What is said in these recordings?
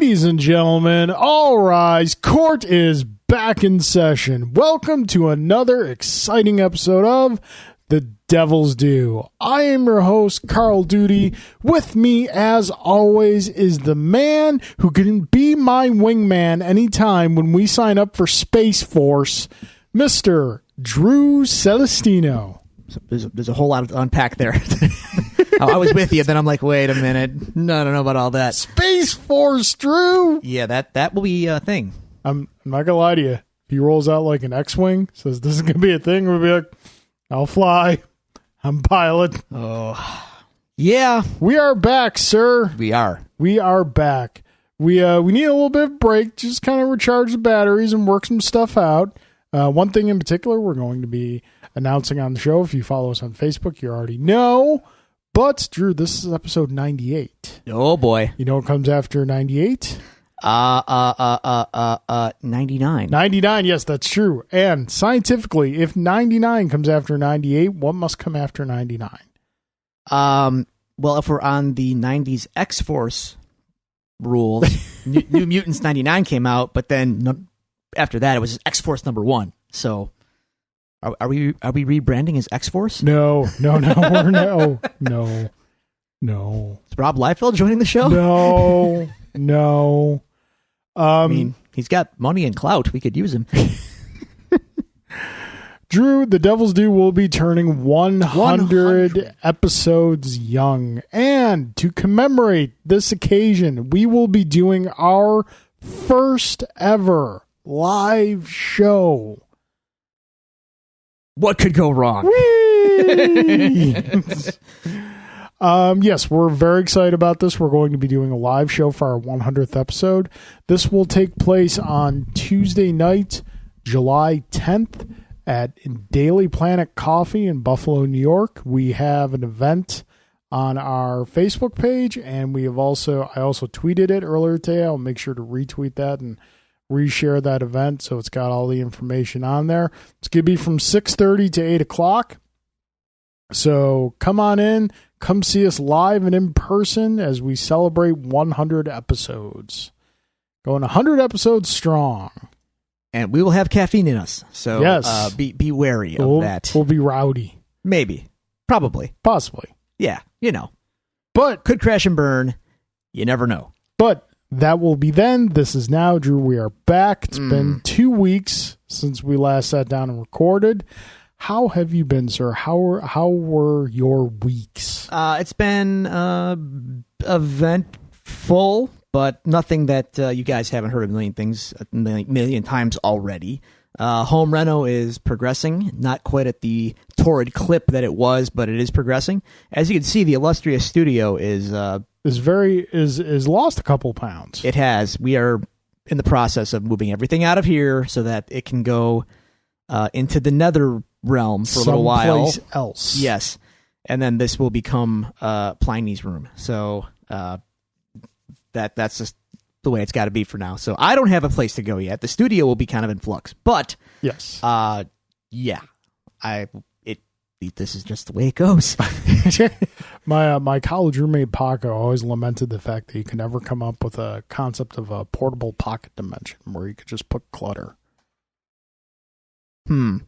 Ladies and gentlemen, all rise. Court is back in session. Welcome to another exciting episode of The Devil's Due. I am your host, Carl Duty. With me, as always, is the man who can be my wingman anytime when we sign up for Space Force, Mr. Drew Celestino. There's a whole lot to unpack there. I was with you, then I'm like, wait a minute. No, I don't know about all that. Space Force, Drew! Yeah, that will be a thing. I'm not gonna lie to you. If he rolls out like an X-Wing, says this is gonna be a thing, we'll be like, I'll fly. I'm pilot. Oh, yeah. We are back, sir. We are. We are back. We need a little bit of break, just kind of recharge the batteries and work some stuff out. One thing in particular we're going to be announcing on the show. If you follow us on Facebook, you already know. But, Drew, this is episode 98. Oh, boy. You know what comes after 98? 99. 99, yes, that's true. And scientifically, if 99 comes after 98, what must come after 99? Well, if we're on the 90s X-Force rules, New Mutants 99 came out, but then after that, it was X-Force number 1. So... Are we rebranding as X-Force? No. Is Rob Liefeld joining the show? No. I mean, he's got money and clout. We could use him. Drew, The Devil's Due will be turning 100 episodes young. And to commemorate this occasion, we will be doing our first ever live show. What could go wrong? Yes, we're very excited about this. We're going to be doing a live show for our 100th episode. This will take place on Tuesday night, July 10th at Daily Planet Coffee in Buffalo, New York. We have an event on our Facebook page, and I also tweeted it earlier today. I'll make sure to retweet that and reshare that event, so it's got all the information on there. It's going to be from 6:30 to 8 o'clock. So come on in, come see us live and in person as we celebrate 100 episodes. Going 100 episodes strong. And we will have caffeine in us, so yes. Be wary of that. We'll be rowdy. Maybe. Probably. Possibly. Yeah, But could crash and burn. You never know. But that will be then. This is now, Drew. We are back. It's been 2 weeks since we last sat down and recorded. How have you been, sir? How were your weeks? It's been eventful, but nothing that you guys haven't heard a million times already. Home reno is progressing, not quite at the torrid clip that it was, but it is progressing. As you can see, the illustrious studio is lost a couple pounds. It has. We are in the process of moving everything out of here so that it can go into the nether realm for a little while. Someplace else. Yes. And then this will become Pliny's room. So that's just the way it's got to be for now. So I don't have a place to go yet. The studio will be kind of in flux. But yes. Yeah. This is just the way it goes. My college roommate Paco always lamented the fact that you could never come up with a concept of a portable pocket dimension where you could just put clutter. Is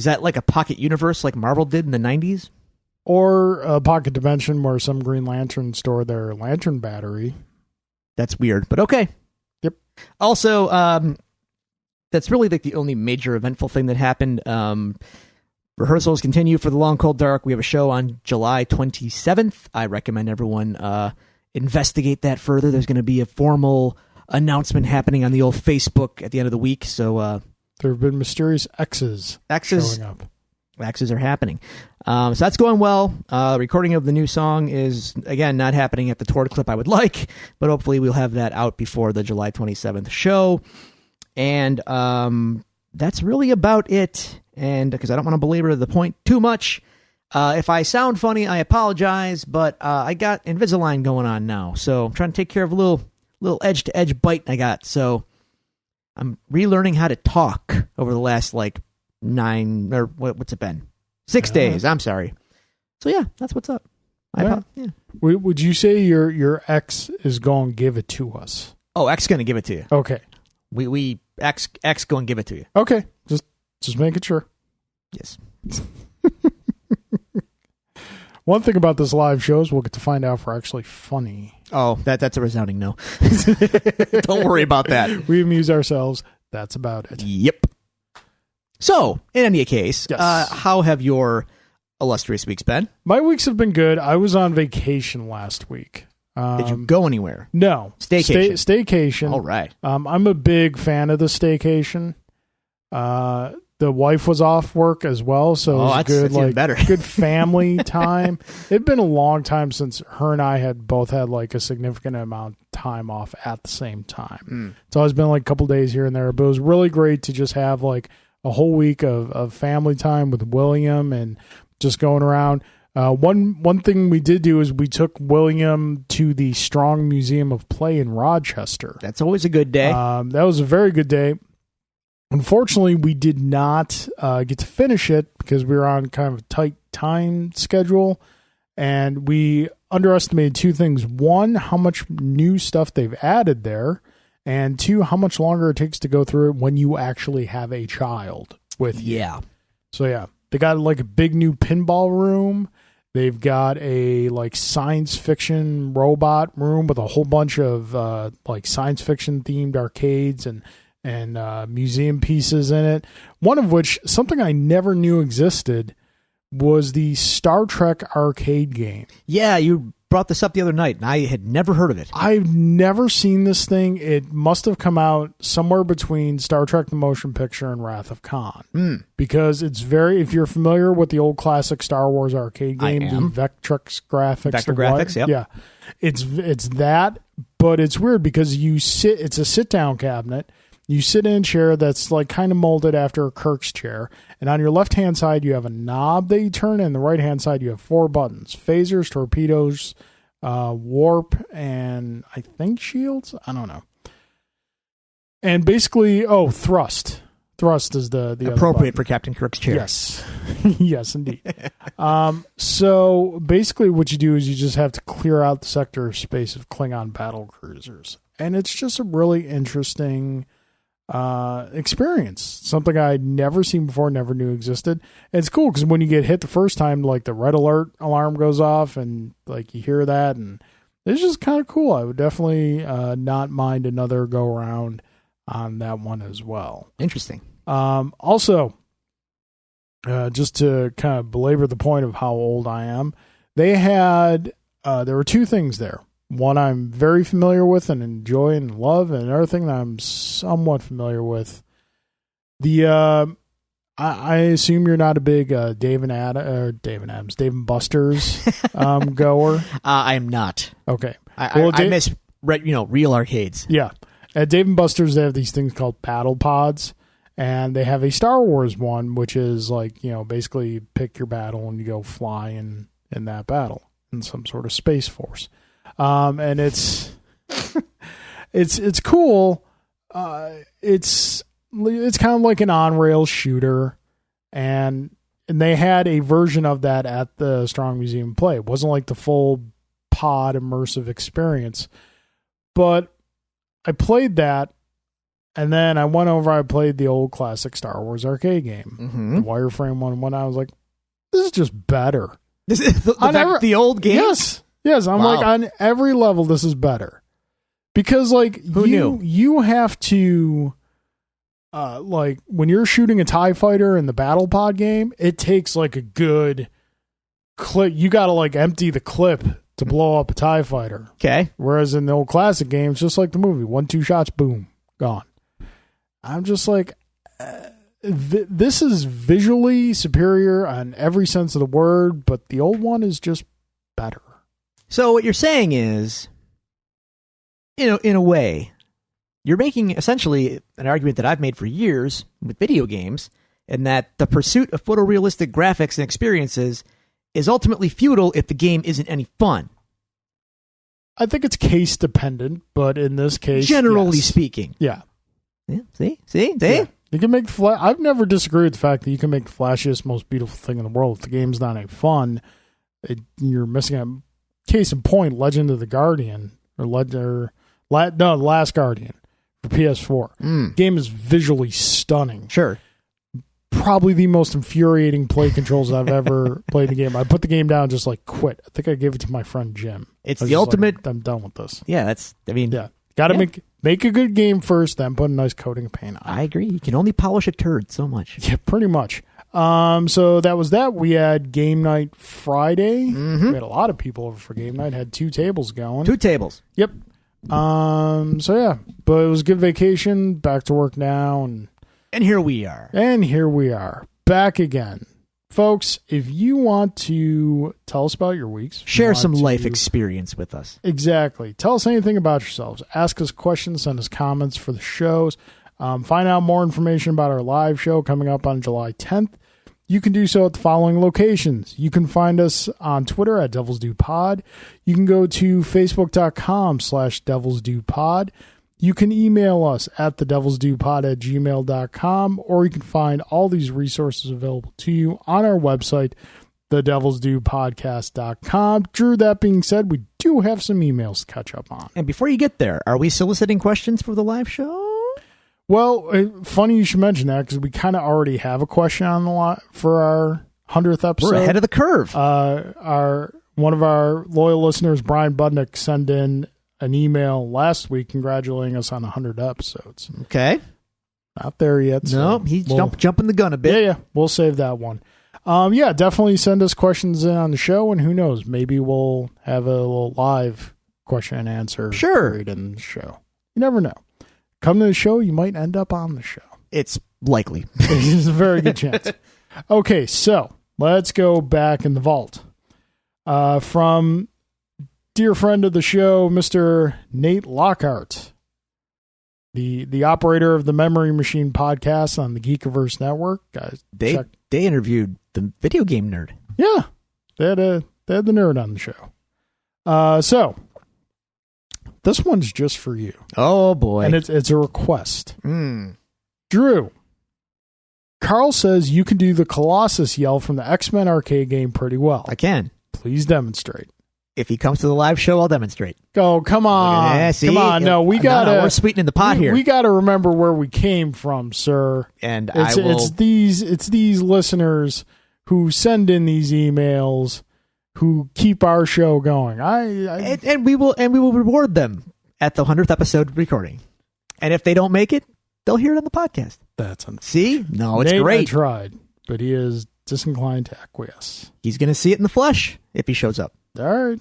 that like a pocket universe like Marvel did in the 90s? Or a pocket dimension where some Green Lantern store their lantern battery. That's weird, but okay. Yep. Also, that's really like the only major eventful thing that happened. Rehearsals continue for The Long Cold Dark. We have a show on July 27th. I recommend everyone investigate that further. There's going to be a formal announcement happening on the old Facebook at the end of the week. So there have been mysterious X's showing up. X's are happening. So that's going well. Recording of the new song is, again, not happening at the torrid clip I would like, but hopefully we'll have that out before the July 27th show. And that's really about it. And because I don't want to belabor the point too much, if I sound funny, I apologize, but I got Invisalign going on now. So I'm trying to take care of a little edge-to-edge bite I got. So I'm relearning how to talk over the last, 9, or what's it been? 6 days. I'm sorry. So yeah, that's what's up. Yeah. Would you say your ex is going to give it to us? Oh, X going to give it to you. Okay. We X go and give it to you. Okay. Just making sure. Yes. One thing about this live show is we'll get to find out if we're actually funny. Oh, that's a resounding no. Don't worry about that. We amuse ourselves. That's about it. Yep. So, in any case, Yes. how have your illustrious weeks been? My weeks have been good. I was on vacation last week. Did you go anywhere? No. Staycation. Staycation. All right. I'm a big fan of the staycation. The wife was off work as well, so it was good, that's even like better. good family time. It'd been a long time since her and I had both had like a significant amount of time off at the same time. It's always been like a couple days here and there, but it was really great to just have like a whole week of family time with William and just going around. One thing we did do is we took William to the Strong Museum of Play in Rochester. That's always a good day. That was a very good day. Unfortunately, we did not get to finish it because we were on kind of a tight time schedule, and we underestimated two things. One, how much new stuff they've added there, and two, how much longer it takes to go through it when you actually have a child with you. Yeah. So, yeah, they got like a big new pinball room. They've got a like science fiction robot room with a whole bunch of like science fiction themed arcades and museum pieces in it. One of which, something I never knew existed, was the Star Trek arcade game. Yeah, you brought this up the other night, and I had never heard of it. I've never seen this thing. It must have come out somewhere between Star Trek the Motion Picture and Wrath of Khan. Because it's very, if you're familiar with the old classic Star Wars arcade game, the Vectrex graphics. Vector graphics, yep. Yeah. It's that, but it's weird because it's a sit-down cabinet. You sit in a chair that's like kind of molded after a Kirk's chair. And on your left-hand side, you have a knob that you turn. And the right-hand side, you have 4 buttons. Phasers, torpedoes, warp, and I think shields? I don't know. And basically, thrust. Thrust is the appropriate for Captain Kirk's chair. Yes. Yes, indeed. So basically what you do is you just have to clear out the sector of space of Klingon battle cruisers. And it's just a really interesting experience. Something I'd never seen before, never knew existed. And it's cool because when you get hit the first time, like the red alert alarm goes off and like you hear that, and it's just kind of cool. I would definitely not mind another go around on that one as well. Interesting. Also, just to kind of belabor the point of how old I am, they had there were 2 things there. One I'm very familiar with and enjoy and love, and another thing that I'm somewhat familiar with. I assume you're not a big Dave and Buster's goer. I am not. Okay. I miss real arcades. Yeah. At Dave and Buster's, they have these things called paddle pods, and they have a Star Wars one, which is like, basically pick your battle and you go fly in that battle in some sort of space force. And it's cool. It's kind of like an on-rail shooter, and they had a version of that at the Strong Museum Play. It wasn't like the full pod immersive experience, but I played that, and then I went over, I played the old classic Star Wars arcade game, the wireframe one, when I was like, this is just better. This is the old game? Yes, I'm like, on every level, this is better. Because, like, Who knew? You have to, like, when you're shooting a TIE fighter in the Battle Pod game, it takes, like, a good clip. You got to, like, empty the clip to blow up a TIE fighter. Okay. Whereas in the old classic games, just like the movie, 1-2 shots, boom, gone. I'm just like, this is visually superior on every sense of the word, but the old one is just better. So what you're saying is, in a way, you're making essentially an argument that I've made for years with video games, in that the pursuit of photorealistic graphics and experiences is ultimately futile if the game isn't any fun. I think it's case dependent, but in this case, generally yes. speaking. Yeah. See? Yeah. You can make I've never disagreed with the fact that you can make the flashiest, most beautiful thing in the world. If the game's not any fun, you're missing a case in point. Legend of the Guardian The Last Guardian for PS4. Game is visually stunning. Sure. Probably the most infuriating play controls I've ever played in the game. I put the game down and just like quit. I think I gave it to my friend Jim. It's the ultimate. Like, I'm done with this. Yeah, Got to make a good game first, then put a nice coating of paint on it. I agree. You can only polish a turd so much. Yeah, pretty much. So that was that. We had game night Friday. Mm-hmm. We had a lot of people over for game night. Had 2 tables going. 2 tables. Yep. So yeah, but it was a good vacation. Back to work now, and here we are. And here we are back again, folks. If you want to tell us about your weeks, share some life experience with us. Exactly. Tell us anything about yourselves. Ask us questions. Send us comments for the shows. Find out more information about our live show coming up on July 10th. You can do so at the following locations. You can find us on Twitter at Devils Do Pod. You can go to facebook.com/DevilsDoPod. You can email us at thedevilsdopod@gmail.com, or you can find all these resources available to you on our website, thedevilsdopodcast.com. Drew, that being said, we do have some emails to catch up on. And before you get there, are we soliciting questions for the live show? Well, funny you should mention that, because we kind of already have a question on the lot for our 100th episode. We're ahead of the curve. One of our loyal listeners, Brian Budnick, sent in an email last week congratulating us on 100 episodes. Okay. Not there yet. So he's jumping the gun a bit. Yeah, we'll save that one. Definitely send us questions in on the show, and who knows, maybe we'll have a little live question and answer period in the show. You never know. Come to the show, you might end up on the show. It's likely. There's a very good chance. Okay, so let's go back in the vault. From dear friend of the show, Mr. Nate Lockhart, the operator of the Memory Machine podcast on the Geekiverse Network. Guys, they interviewed the video game nerd. Yeah, they had the nerd on the show. So this one's just for you. Oh boy, and it's a request. Drew, Carl says you can do the Colossus yell from the X-Men arcade game pretty well. I can. Please demonstrate. If he comes to the live show, I'll demonstrate. Oh, come on. Yeah, see? Come on. No, we got to... we're sweetening the pot here. We got to remember where we came from, sir. And it's these listeners who send in these emails who keep our show going. And we will reward them at the 100th episode recording. And if they don't make it, they'll hear it on the podcast. That's unfair. See? No, it's Nate, great. I tried, but he is disinclined to acquiesce. He's going to see it in the flesh if he shows up. All right.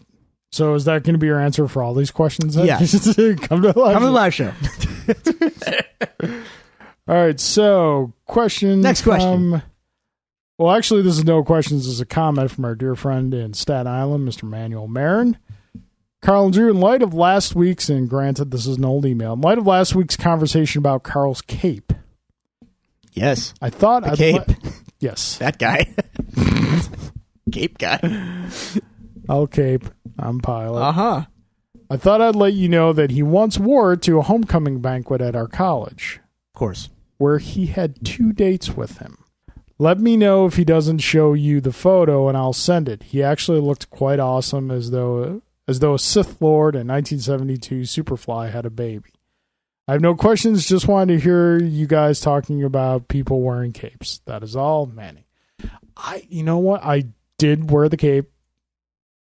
So is that going to be your answer for all these questions? Yeah. Come to the live show. All right. So Next question. Well, actually, this is no questions. This is a comment from our dear friend in Staten Island, Mr. Manuel Marin. Carl and Drew, in light of last week's, and granted this is an old email, in light of last week's conversation about Carl's cape. Yes. I thought the cape. Yes. That guy. Cape guy. I'll cape. I'm pilot. Uh-huh. I thought I'd let you know that he once wore it to a homecoming banquet at our college. Of course. Where he had 2 dates with him. Let me know if he doesn't show you the photo and I'll send it. He actually looked quite awesome, as though a Sith Lord in 1972 Superfly had a baby. I have no questions, just wanted to hear you guys talking about people wearing capes. That is all, Manny. You know what? I did wear the cape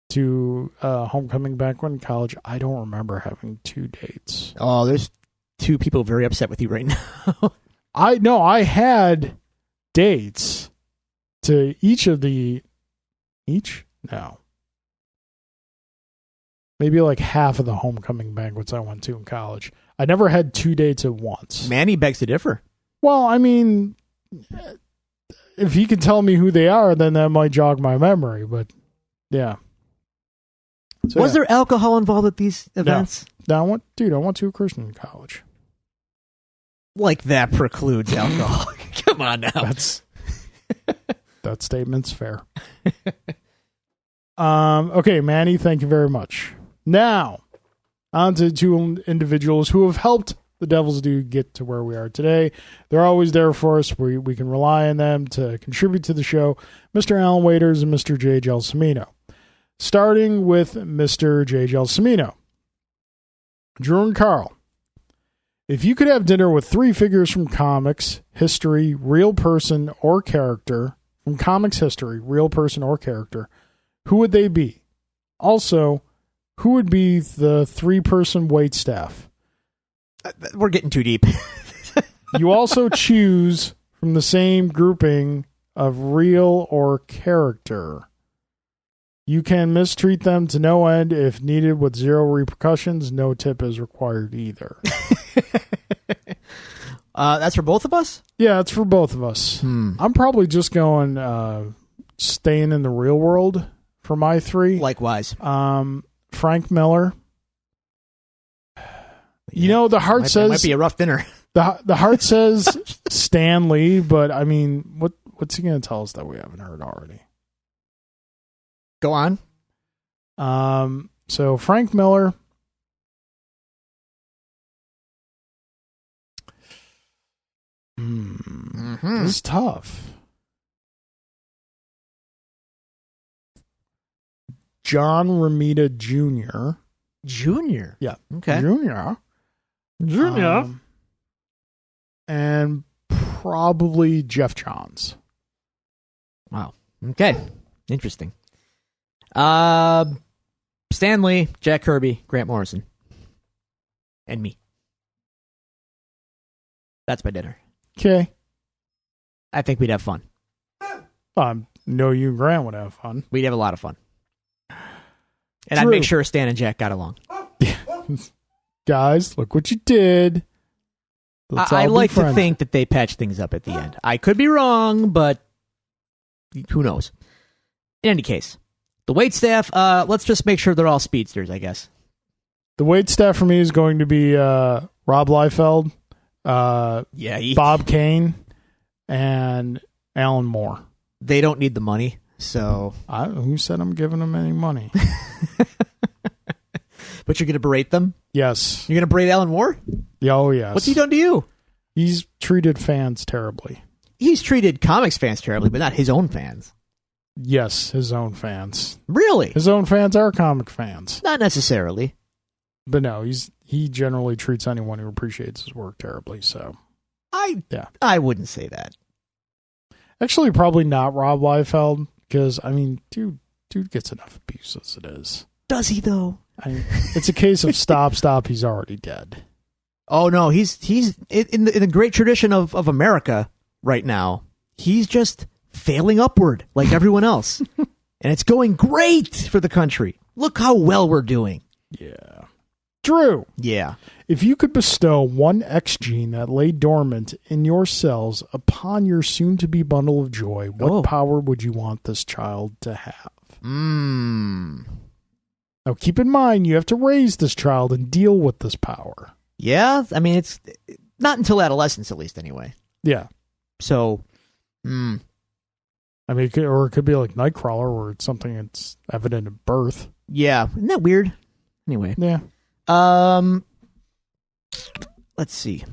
to homecoming banquet in college. I don't remember having 2 dates. Oh, there's 2 people very upset with you right now. I had dates to maybe like half of the homecoming banquets I went to in college. I never had 2 dates at once. Manny begs to differ. Well, I mean, if he can tell me who they are, then that might jog my memory, but yeah. So, was there alcohol involved at these events? No, I went to a Christian college. Like that precludes alcohol. Come on now. That statement's fair. Okay, Manny, thank you very much. Now, on to 2 individuals who have helped the Devils Do get to where we are today. They're always there for us. We can rely on them to contribute to the show. Mr. Alan Waiters and Mr. J. Gelsomino. starting with Mr. J. Gelsomino. Drew and Carl, if you could have dinner with three figures from comics, history, real person, or character, from comics history, real person, or character, who would they be? Also, who would be the three-person waitstaff? We're getting too deep. You also choose from the same grouping of real or character. You can mistreat them to no end if needed with zero repercussions. No tip is required either. That's for both of us? Yeah, it's for both of us. I'm probably just going staying in the real world for my three. Likewise. Frank Miller. You know, the heart says... It might be a rough dinner. The heart says Stan Lee, but I mean, what's he going to tell us that we haven't heard already? Go on. So Frank Miller. This is tough. John Romita Jr. Junior? Yeah. Okay. Junior. And probably Jeff Johns. Wow. Okay. Interesting. Stan Lee, Jack Kirby, Grant Morrison. And me. That's my dinner. Okay. I think we'd have fun. No, you and Grant would have fun. We'd have a lot of fun. And True. I'd make sure Stan and Jack got along. Guys, look what you did. I like to think that they patch things up at the end. I could be wrong, but who knows? In any case, the waitstaff, let's just make sure they're all speedsters, I guess. The waitstaff for me is going to be Rob Liefeld, Bob Kane, and Alan Moore. They don't need the money, so... Who said I'm giving them any money? But you're going to berate them? Yes. You're going to berate Alan Moore? Oh, yes. What's he done to you? He's treated fans terribly. He's treated comics fans terribly, but not his own fans. Yes, his own fans. Really? His own fans are comic fans. Not necessarily. But no, he generally treats anyone who appreciates his work terribly, so... I wouldn't say that. Actually, probably not Rob Liefeld, because, I mean, dude gets enough abuse as it is. Does he, though? It's a case of stop, he's already dead. Oh, no, he's in the great tradition of America right now. He's just failing upward like everyone else. And it's going great for the country. Look how well we're doing. Yeah. Drew. Yeah. If you could bestow one X gene that lay dormant in your cells upon your soon-to-be bundle of joy, what power would you want this child to have? Now, keep in mind, you have to raise this child and deal with this power. Yeah, I mean, it's not until adolescence, at least, anyway. Yeah. So, I mean, it could be like Nightcrawler, where it's something that's evident at birth. Yeah, isn't that weird? Anyway. Yeah. Let's see.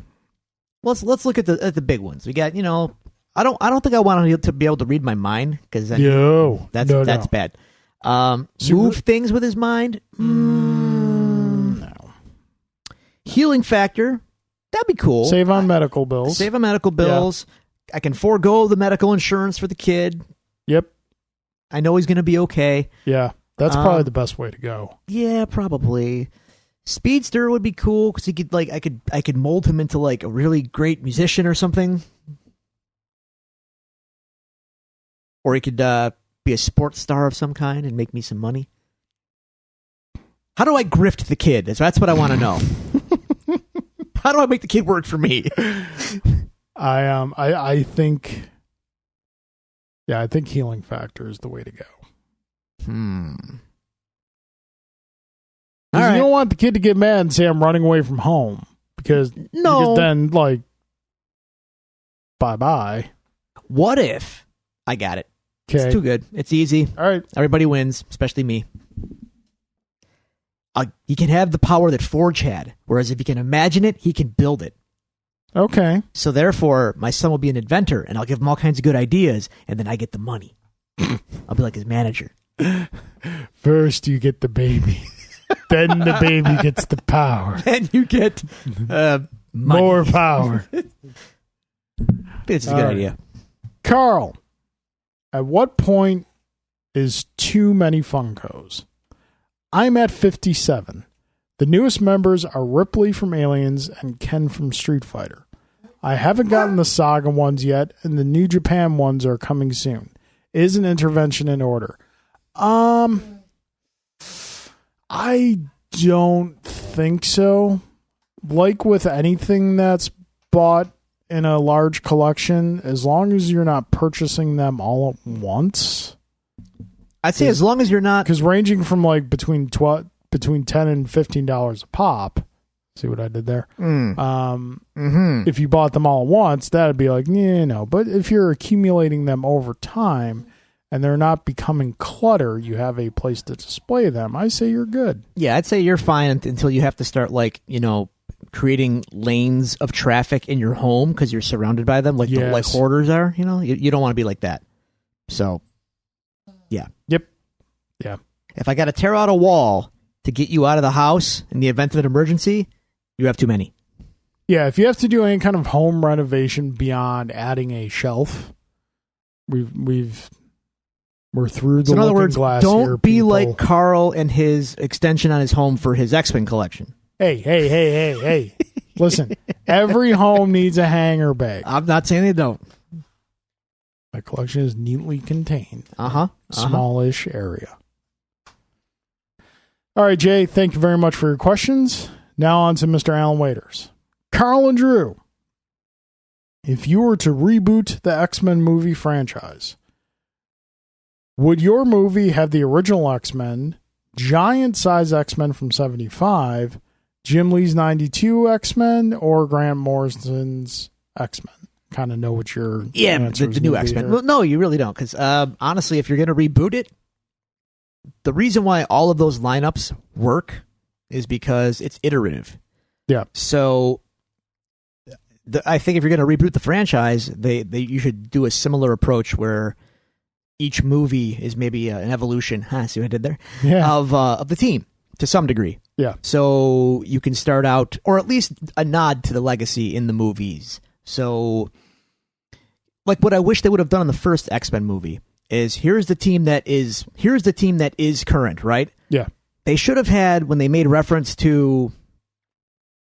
Let's look at the big ones. We got, I don't think I want to be able to read my mind, because that's bad. Move things with his mind? No. Healing factor? That'd be cool. Save on medical bills. Yeah. I can forego the medical insurance for the kid. Yep. I know he's going to be okay. Yeah. That's probably the best way to go. Yeah, probably. Speedster would be cool, because he could, I could mold him into a really great musician or something. Or he could be a sports star of some kind and make me some money. How do I grift the kid? That's what I want to know. How do I make the kid work for me? I think healing factor is the way to go. All right. You don't want the kid to get mad and say I'm running away from home, because then bye. What if I got it? Okay. It's too good. It's easy. All right. Everybody wins, especially me. He can have the power that Forge had, whereas if he can imagine it, he can build it. Okay. So therefore, my son will be an inventor, and I'll give him all kinds of good ideas, and then I get the money. I'll be like his manager. First you get the baby. Then the baby gets the power. And you get more power. It's a good idea. Carl, at what point is too many Funkos? I'm at 57. The newest members are Ripley from Aliens and Ken from Street Fighter. I haven't gotten the Saga ones yet, and the New Japan ones are coming soon. Is an intervention in order? I don't think so. Like with anything that's bought in a large collection, as long as you're not purchasing them all at once. I'd say as long as you're not, because ranging from like between $10 and $15 a pop. See what I did there? If you bought them all at once, that'd be like, no. But if you're accumulating them over time and they're not becoming clutter, you have a place to display them, I say you're good. Yeah, I'd say you're fine until you have to start, like, creating lanes of traffic in your home because you're surrounded by them, like like hoarders are. You don't want to be like that. So, yeah. Yep. Yeah. If I got to tear out a wall to get you out of the house in the event of an emergency, you have too many. Yeah, if you have to do any kind of home renovation beyond adding a shelf, we're through the in other words, glass. Don't be like Carl and his extension on his home for his X-Men collection. Hey. Listen, every home needs a hanger bag. I'm not saying they don't. My collection is neatly contained. Smallish area. All right, Jay, thank you very much for your questions. Now on to Mr. Alan Waiters. Carl and Drew, if you were to reboot the X-Men movie franchise, would your movie have the original X-Men, giant-size X-Men from 75, Jim Lee's 92 X-Men, or Grant Morrison's X-Men? Kind of know what your the new X-Men. Well, no, you really don't, because honestly, if you're going to reboot it, the reason why all of those lineups work is because it's iterative. Yeah. So I think if you're going to reboot the franchise, you should do a similar approach where each movie is maybe an evolution. See what I did there? Yeah. Of the team to some degree. Yeah. So you can start out, or at least a nod to the legacy in the movies. So, like what I wish they would have done in the first X-Men movie is here's the team that is current, right? Yeah. They should have had, when they made reference to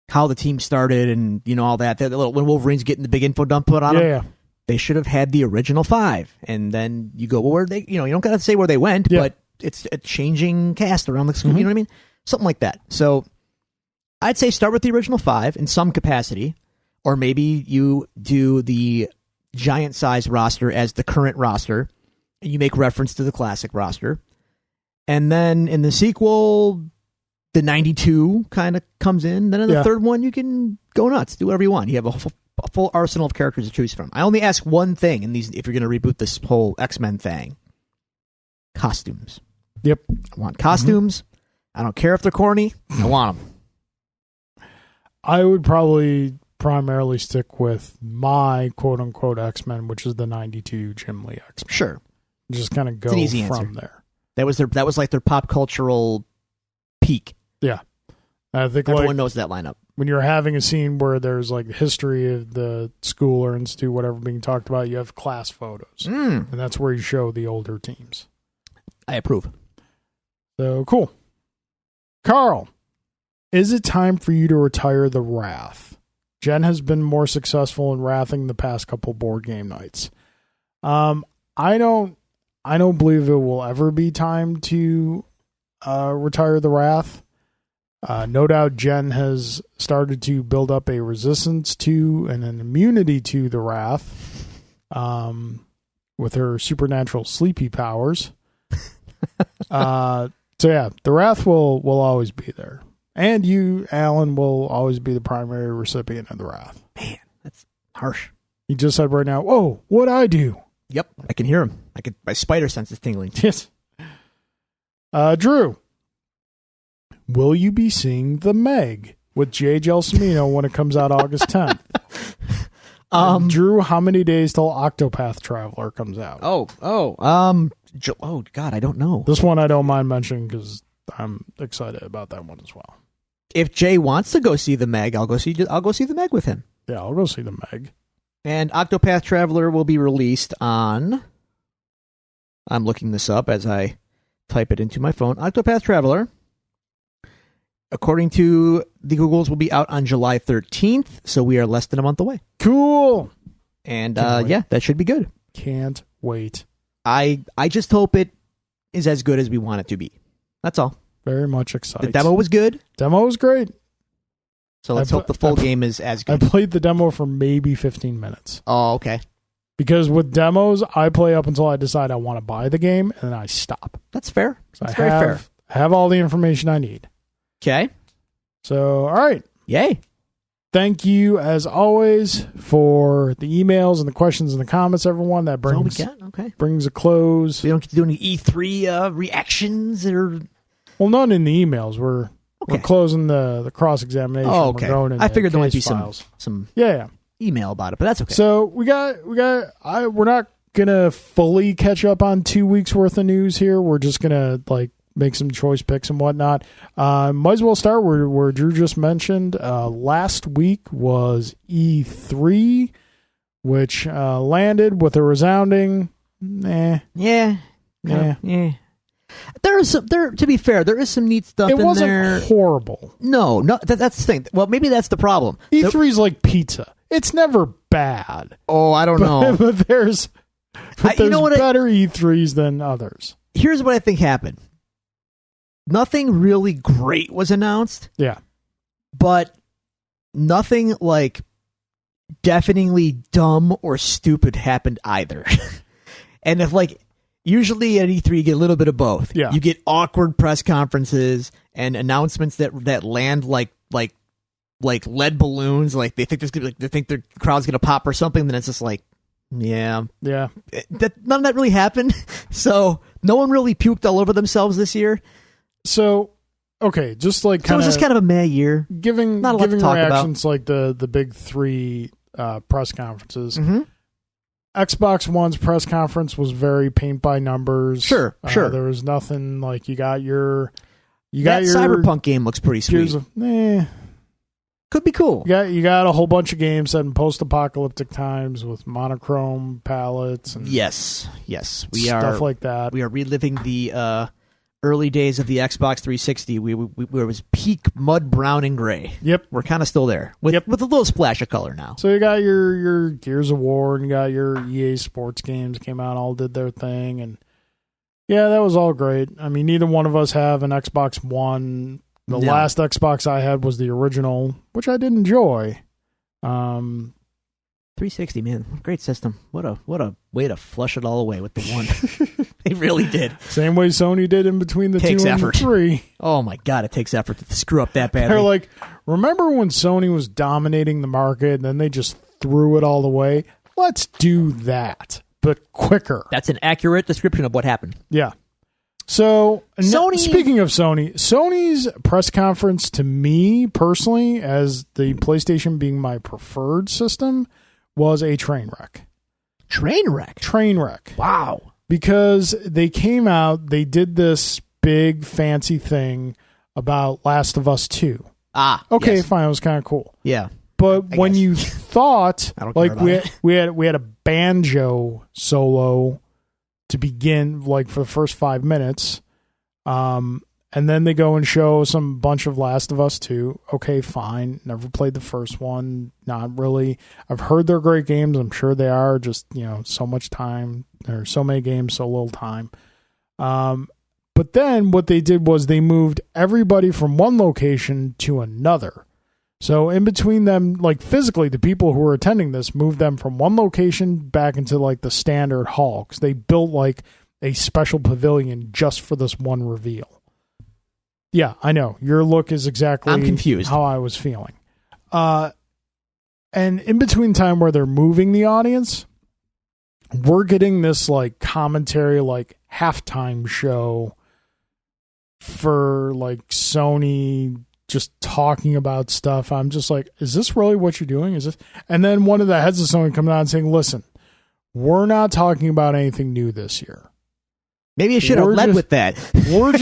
how the team started and all that, when Wolverine's getting the big info dump put on them, they should have had the original 5, and then you go, well, where they, you don't got to say where they went, but it's a changing cast around the school, you know what I mean? Something like that. So I'd say start with the original 5 in some capacity, or maybe you do the giant size roster as the current roster, and you make reference to the classic roster. And then in the sequel, the 92 kind of comes in. Then in the third one, you can go nuts, do whatever you want. You have a full arsenal of characters to choose from. I only ask one thing in these, if you're going to reboot this whole X-Men thing: costumes. Yep, I want costumes. I don't care if they're corny. I want them. I would probably primarily stick with my quote unquote X-Men, which is the 92 Jim Lee X-Men. Sure, just kind of go from there. That was like their pop cultural peak. Yeah. I think everyone knows that lineup. When you're having a scene where there's like the history of the school or institute, whatever being talked about, you have class photos. And that's where you show the older teams. I approve. So cool. Carl, is it time for you to retire the Wrath? Jen has been more successful in wrathing the past couple board game nights. I don't believe it will ever be time to retire the Wrath. No doubt Jen has started to build up a resistance to and an immunity to the Wrath with her supernatural sleepy powers. So yeah, the Wrath will always be there. And you, Alan, will always be the primary recipient of the Wrath. Man, that's harsh. He just said right now, "Whoa, what'd I do?" Yep, I can hear him. My spider sense is tingling. Yes. Drew, will you be seeing The Meg with J. Gelsomino when it comes out August 10th? Drew, how many days till Octopath Traveler comes out? Oh God, I don't know. This one I don't mind mentioning because I'm excited about that one as well. If Jay wants to go see the Meg, I'll go see the Meg with him. Yeah, I'll go see the Meg. And Octopath Traveler will be released on... I'm looking this up as I type it into my phone. Octopath Traveler, according to the Googles, will be out on July 13th, so we are less than a month away. Cool. And yeah, that should be good. Can't wait. I just hope it is as good as we want it to be. That's all. Very much excited. The demo was good. Demo was great. So let's hope the full game is as good. I played the demo for maybe 15 minutes. Oh, okay. Because with demos, I play up until I decide I want to buy the game, and then I stop. That's fair. That's very fair. I have all the information I need. Okay. So, all right. Yay. Thank you, as always, for the emails and the questions and the comments, everyone. That brings, brings a close. We don't get to do any E3 reactions or... Well, none in the emails. We're closing the cross-examination. Oh, okay. I figured there might be some yeah. email about it, but that's okay. So we're not gonna fully catch up on 2 weeks worth of news here. We're just gonna make some choice picks and whatnot. Might as well start where Drew just mentioned. Last week was E3, which landed with a resounding Yeah. To be fair, there is some neat stuff in there. It wasn't horrible. No, that's the thing. Well, maybe that's the problem. E3's like pizza. It's never bad. Oh, I don't know. But there's better E3s than others. Here's what I think happened. Nothing really great was announced. Yeah. But nothing deafeningly dumb or stupid happened either. And if usually at E3 you get a little bit of both. Yeah. You get awkward press conferences and announcements that land like lead balloons. Like they think the crowd's gonna pop or something. Then it's just yeah. None of that really happened. So no one really puked all over themselves this year. So okay, just so it was just kind of a meh year. Giving reactions about. The big three press conferences. Mm-hmm. Xbox One's press conference was very paint by numbers. Sure. There was nothing you got your Cyberpunk game looks pretty sweet. Could be cool. You got a whole bunch of games set in post-apocalyptic times with monochrome palettes and yes, we stuff like that. We are reliving the early days of the Xbox 360. We it was peak mud brown and gray. Yep, we're kind of still there with a little splash of color now. So you got your Gears of War and you got your EA Sports games came out, all did their thing, and yeah, that was all great. I mean, neither one of us have an Xbox One. The last Xbox I had was the original, which I did enjoy. 360, man, great system. What a way to flush it all away with the one. They really did. Same way Sony did in between the takes 2 and effort. the 3. Oh my God, it takes effort to screw up that badly. They're like, remember when Sony was dominating the market and then they just threw it all away? Let's do that, but quicker. That's an accurate description of what happened. Yeah. So, speaking of Sony's press conference to me personally, as the PlayStation being my preferred system, was a train wreck. Train wreck. Wow. Because they came out, they did this big fancy thing about Last of Us 2. Okay, yes. Fine. It was kind of cool. Yeah. But when you thought we had a banjo solo to begin for the first 5 minutes, and then they go and show some bunch of Last of Us 2. Okay, fine. Never played the first one. Not really. I've heard they're great games. I'm sure they are. Just so much time. There's so many games, so little time. But then what they did was they moved everybody from one location to another. So in between them, physically, the people who were attending this moved them from one location back into the standard hall because they built a special pavilion just for this one reveal. Yeah, I know. Your look is exactly I'm confused. How I was feeling. And in between time where they're moving the audience, we're getting this commentary halftime show for Sony just talking about stuff. I'm just is this really what you're doing? Is this? And then one of the heads of Sony coming out and saying, listen, we're not talking about anything new this year. Maybe you should have led with that. We're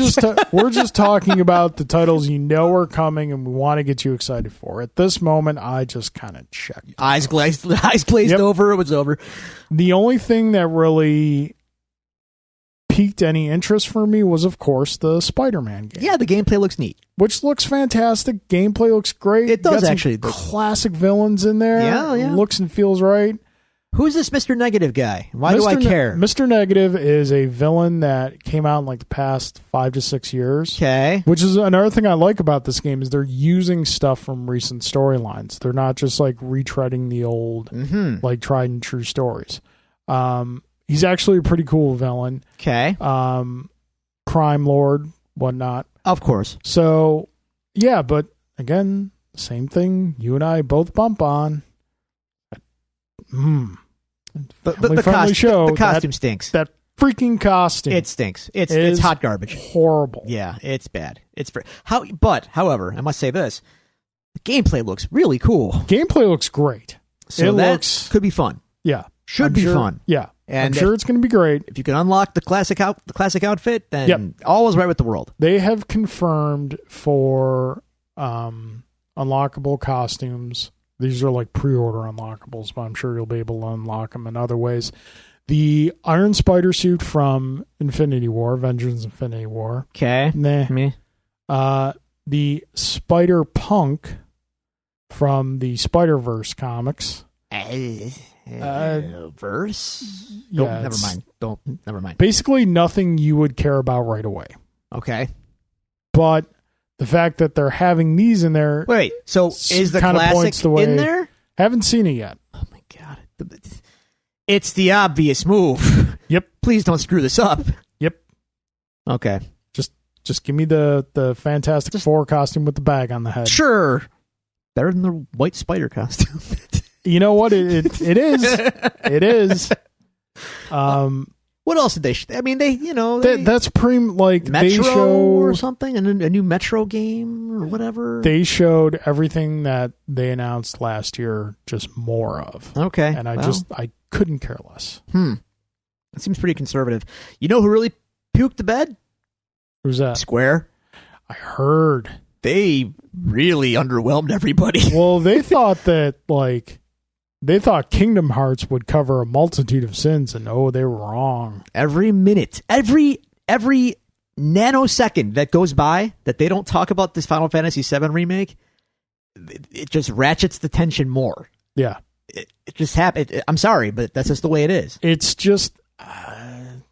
just talking about the titles you know are coming and we want to get you excited for. At this moment, I just kind of checked. Eyes glazed over. It was over. The only thing that really piqued any interest for me was, of course, the Spider-Man game. Yeah, the gameplay looks neat. Which looks fantastic. Gameplay looks great. It does, got actually. Some classic villains in there. Yeah. Looks and feels right. Who's this Mr. Negative guy? Why do I care? Mr. Negative is a villain that came out in like the past 5 to 6 years. Okay. Which is another thing I like about this game is they're using stuff from recent storylines. They're not just like retreading the old, like tried and true stories. He's actually a pretty cool villain. Okay. Crime lord, whatnot. Of course. So, yeah, but again, same thing you and I both bump on. The costume stinks. That freaking costume. It stinks. It's hot garbage. Horrible. Yeah, it's bad. However, I must say this: the gameplay looks really cool. Gameplay looks great. So could be fun. Yeah, should be fun. Yeah, and I'm sure it's going to be great. If you can unlock the classic outfit, then all is right with the world. They have confirmed for unlockable costumes. These are like pre-order unlockables, but I'm sure you'll be able to unlock them in other ways. The Iron Spider suit from Infinity War, Avengers Infinity War. Okay. Me. The Spider Punk from the Spider-Verse comics. Verse? Yeah, Never mind. Basically nothing you would care about right away. Okay. But the fact that they're having these in there... Wait, so is the classic in there? Haven't seen it yet. Oh my God. It's the obvious move. Yep. Please don't screw this up. Yep. Okay. Just give me the Fantastic Four costume with the bag on the head. Sure. Better than the white spider costume. You know what? It is. It is. What else did they? That's like Metro they showed, or something, a new Metro game or whatever. They showed everything that they announced last year, just more of. Okay, and I couldn't care less. That seems pretty conservative. You know who really puked the bed? Who's that? Square. I heard they really underwhelmed everybody. Well, they thought that They thought Kingdom Hearts would cover a multitude of sins, and they were wrong. Every minute, every nanosecond that goes by that they don't talk about this Final Fantasy VII remake, it just ratchets the tension more. Yeah. It just happened. I'm sorry, but that's just the way it is. It's just... and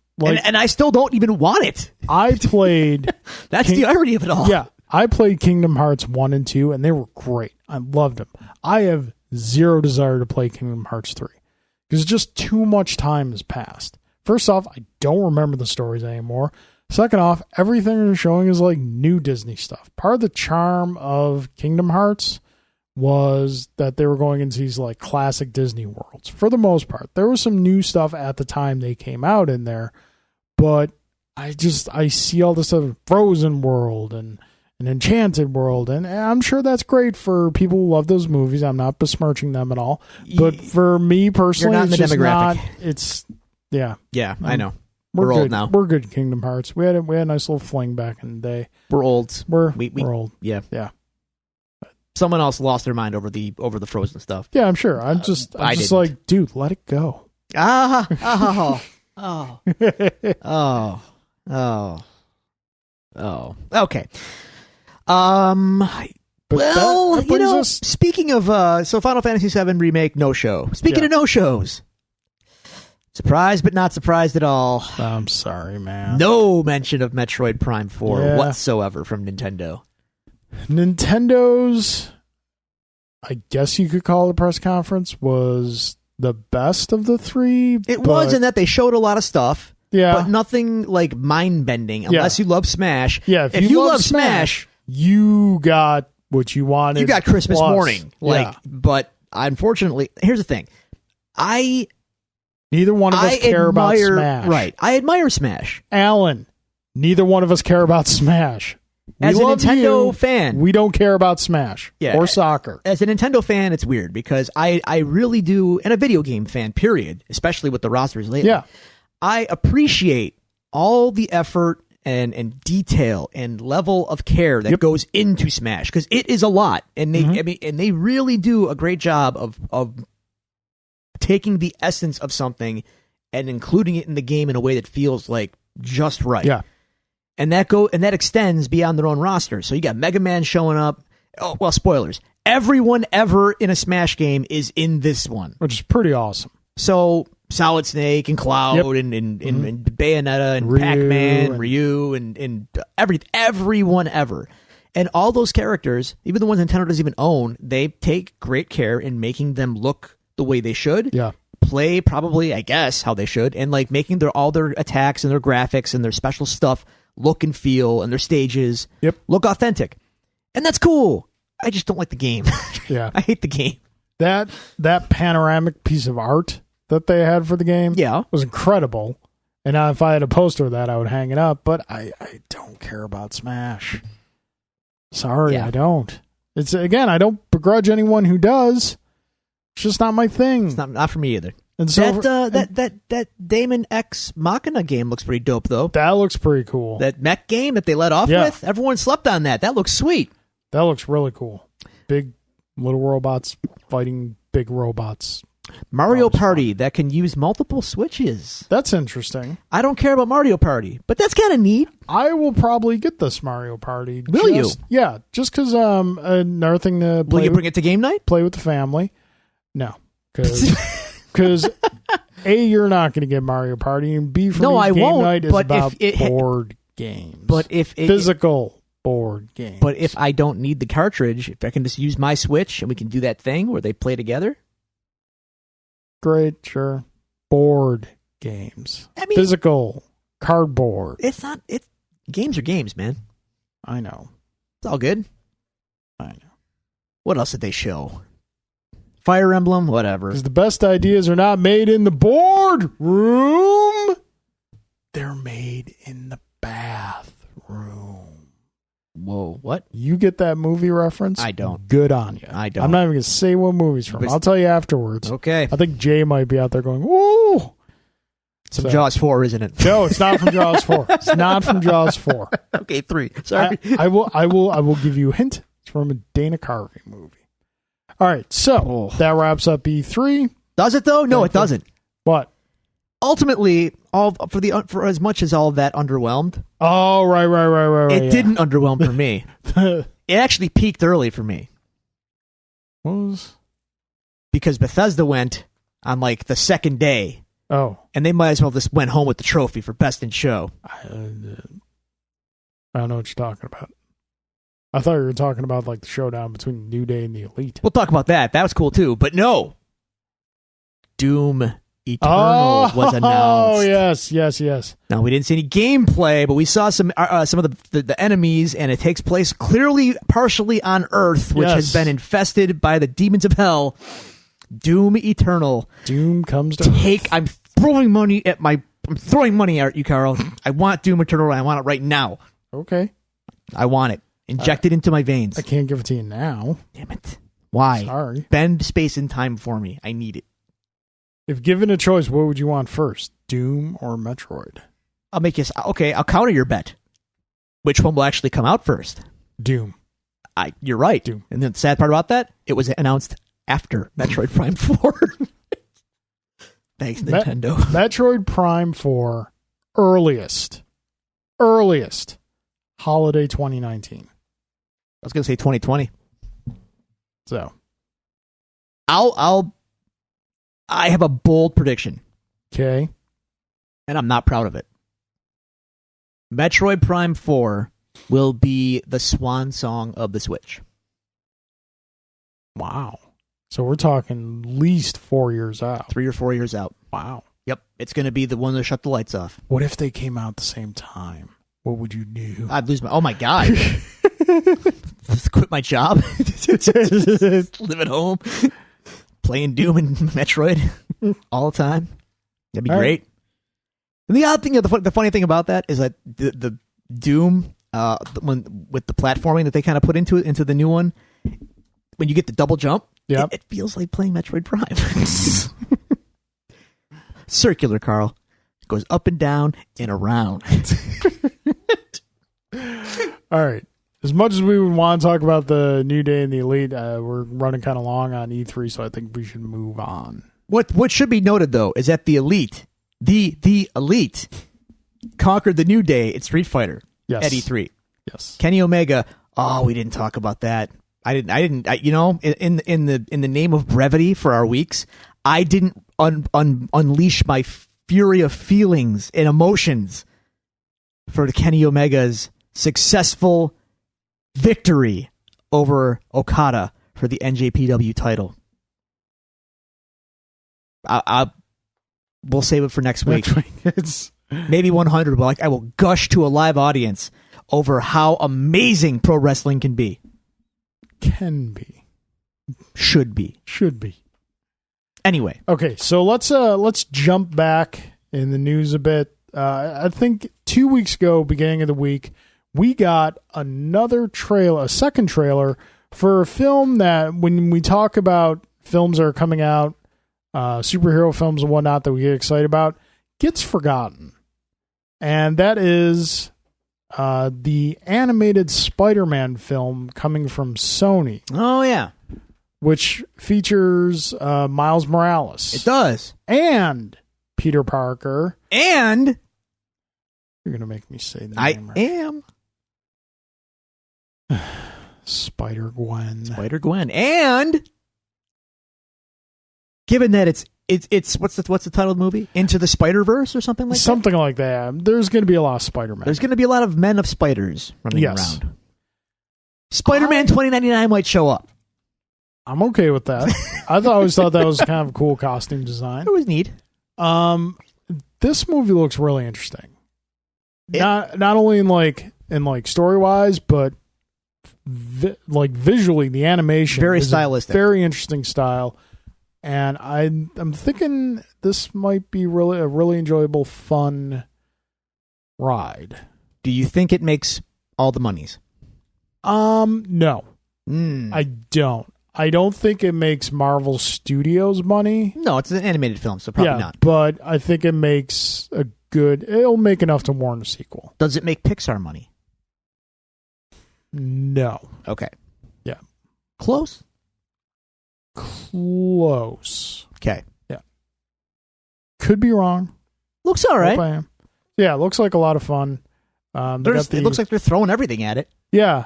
I still don't even want it. I played... That's the irony of it all. Yeah. I played Kingdom Hearts 1 and 2, and they were great. I loved them. I have zero desire to play Kingdom Hearts 3 because just too much time has passed. First off, I don't remember the stories anymore. Second off, everything they're showing is like new Disney stuff. Part of the charm of Kingdom Hearts was that they were going into these like classic Disney worlds. For the most part, there was some new stuff at the time they came out in there, but I see all this stuff, Frozen World and an Enchanted World, and I'm sure that's great for people who love those movies. I'm not besmirching them at all, but for me personally, you're not in the demographic. Yeah, I know. We're old good. now. We're good. Kingdom Hearts. We had a nice little fling back in the day. We're old. We're old. Yeah. Yeah. Someone else lost their mind over the Frozen stuff. Yeah, I'm sure. I'm just like, dude, let it go. Okay. But speaking of Final Fantasy VII Remake no-show. Speaking of no-shows. Surprised but not surprised at all. I'm sorry, man. No mention of Metroid Prime 4 whatsoever from Nintendo. Nintendo's, I guess you could call it a press conference, was the best of the three. It was in that they showed a lot of stuff. Yeah. But nothing like mind-bending unless you love Smash. Yeah, if you love Smash, you got what you wanted. You got Christmas morning. But unfortunately, here's the thing. Neither one of us care about Smash. Right. I admire Smash. Alan, neither one of us care about Smash. As a Nintendo fan, we don't care about Smash or soccer. As a Nintendo fan, it's weird because I really do, and a video game fan, period, especially with the rosters lately. Yeah. I appreciate all the effort and detail and level of care that goes into Smash, because it is a lot, and they really do a great job of taking the essence of something and including it in the game in a way that feels like just right. Yeah. And that extends beyond their own roster. So you got Mega Man showing up. Oh, well, spoilers. Everyone ever in a Smash game is in this one, which is pretty awesome. So Solid Snake and Cloud and Bayonetta and Pac-Man, Ryu and everyone ever. And all those characters, even the ones Nintendo doesn't even own, they take great care in making them look the way they should. Yeah. Play probably, I guess, how they should, and like making all their attacks and their graphics and their special stuff look and feel, and their stages look authentic. And that's cool. I just don't like the game. Yeah. I hate the game. That panoramic piece of art that they had for the game was incredible. And if I had a poster of that, I would hang it up. But I don't care about Smash. Sorry, I don't. It's again, I don't begrudge anyone who does. It's just not my thing. It's not for me either. And so that Daemon X Machina game looks pretty dope, though. That looks pretty cool. That mech game that they let off with, everyone slept on that. That looks sweet. That looks really cool. Big little robots fighting big robots. Mario Party that can use multiple switches. That's interesting. I don't care about Mario Party, but that's kind of neat. I will probably get this Mario Party. Will you? Yeah, just because another thing to play. Will you bring it to game night? Play with the family. No, because A, you're not going to get Mario Party, and B, for me, game night is about board games. But if physical board games. But if I don't need the cartridge, if I can just use my Switch and we can do that thing where they play together. Great, sure. Board games. I mean, physical cardboard. It's not. Games are games, man. I know. It's all good. I know. What else did they show? Fire Emblem, whatever. Because the best ideas are not made in the board room. They're made in the bathroom. Whoa, what? You get that movie reference? I don't. Good on you. I don't. I'm not even going to say what movie's from. I'll tell you afterwards. Okay. I think Jay might be out there going, "Ooh." Some Jaws 4, isn't it? No, it's not from Jaws 4. It's not from Jaws 4. Okay, 3. Sorry. I will give you a hint. It's from a Dana Carvey movie. All right, so that wraps up E3. Does it though? No, it doesn't. What? Ultimately, for as much as all of that underwhelmed. Oh, right. It didn't underwhelm for me. It actually peaked early for me. What was? Because Bethesda went on like the second day. Oh. And they might as well just went home with the trophy for Best in Show. I don't know what you're talking about. I thought you were talking about like the showdown between New Day and the Elite. We'll talk about that. That was cool too. But no. Doom Eternal was announced. Oh, yes. Now, we didn't see any gameplay, but we saw some of the enemies, and it takes place clearly partially on Earth, which has been infested by the demons of hell. Doom Eternal. Doom comes to Earth. I'm throwing money at you, Carl. I want Doom Eternal, and I want it right now. Okay. I want it. Inject it into my veins. I can't give it to you now. Damn it. Why? Sorry. Bend space and time for me. I need it. If given a choice, what would you want first? Doom or Metroid? I'll counter your bet. Which one will actually come out first? Doom. You're right. Doom. And the sad part about that, it was announced after Metroid Prime 4. Thanks, Nintendo. Metroid Prime 4, earliest, holiday 2019. I was going to say 2020. So, I have a bold prediction. Okay. And I'm not proud of it. Metroid Prime 4 will be the swan song of the Switch. Wow. So we're talking at least 4 years out. 3 or 4 years out. Wow. Yep. It's going to be the one that shut the lights off. What if they came out at the same time? What would you do? I'd lose oh my God. Just quit my job. Live at home. Playing Doom and Metroid all the time. That'd be great. Right. And the odd thing, the funny thing about that is that the Doom, with the platforming that they kind of put into the new one, when you get the double jump, it feels like playing Metroid Prime. Circular, Carl. goes up and down and around. All right. As much as we would want to talk about the New Day and the Elite, we're running kind of long on E3, so I think we should move on. What should be noted, though, is that the Elite, the Elite, conquered the New Day at Street Fighter at E3. Yes. Kenny Omega. Oh, we didn't talk about that. I didn't. You know, in the name of brevity for our weeks, I didn't unleash my fury of feelings and emotions for Kenny Omega's successful victory over Okada for the NJPW title. We'll save it for next week. It's maybe 100, but like I will gush to a live audience over how amazing pro wrestling can be. Can be. Should be. Should be. Anyway. Okay, so let's jump back in the news a bit. I think 2 weeks ago, beginning of the week, we got another trailer, a second trailer for a film that when we talk about films that are coming out, superhero films and whatnot that we get excited about, gets forgotten. And that is the animated Spider-Man film coming from Sony. Oh, yeah. Which features Miles Morales. It does. And Peter Parker. And you're going to make me say the name. I am. Spider-Gwen. Spider-Gwen. And given that it's what's the title of the movie? Into the Spider-Verse or something like that? Something like that. There's going to be a lot of Spider-Man. There's going to be a lot of men of spiders running around. Spider-Man 2099 might show up. I'm okay with that. I always thought that was kind of a cool costume design. It was neat. This movie looks really interesting. Not only in story wise, but visually, the animation very is stylistic, very interesting style. And I'm thinking this might be a really enjoyable, fun ride. Do you think it makes all the monies? No, I don't. I don't think it makes Marvel Studios money. No, it's an animated film, so probably not. But I think it makes it'll make enough to warrant a sequel. Does it make Pixar money? No. Okay. Yeah. Close? Close. Okay. Yeah. Could be wrong. Looks all right. Hope I am. Yeah, it looks like a lot of fun. It looks like they're throwing everything at it. Yeah.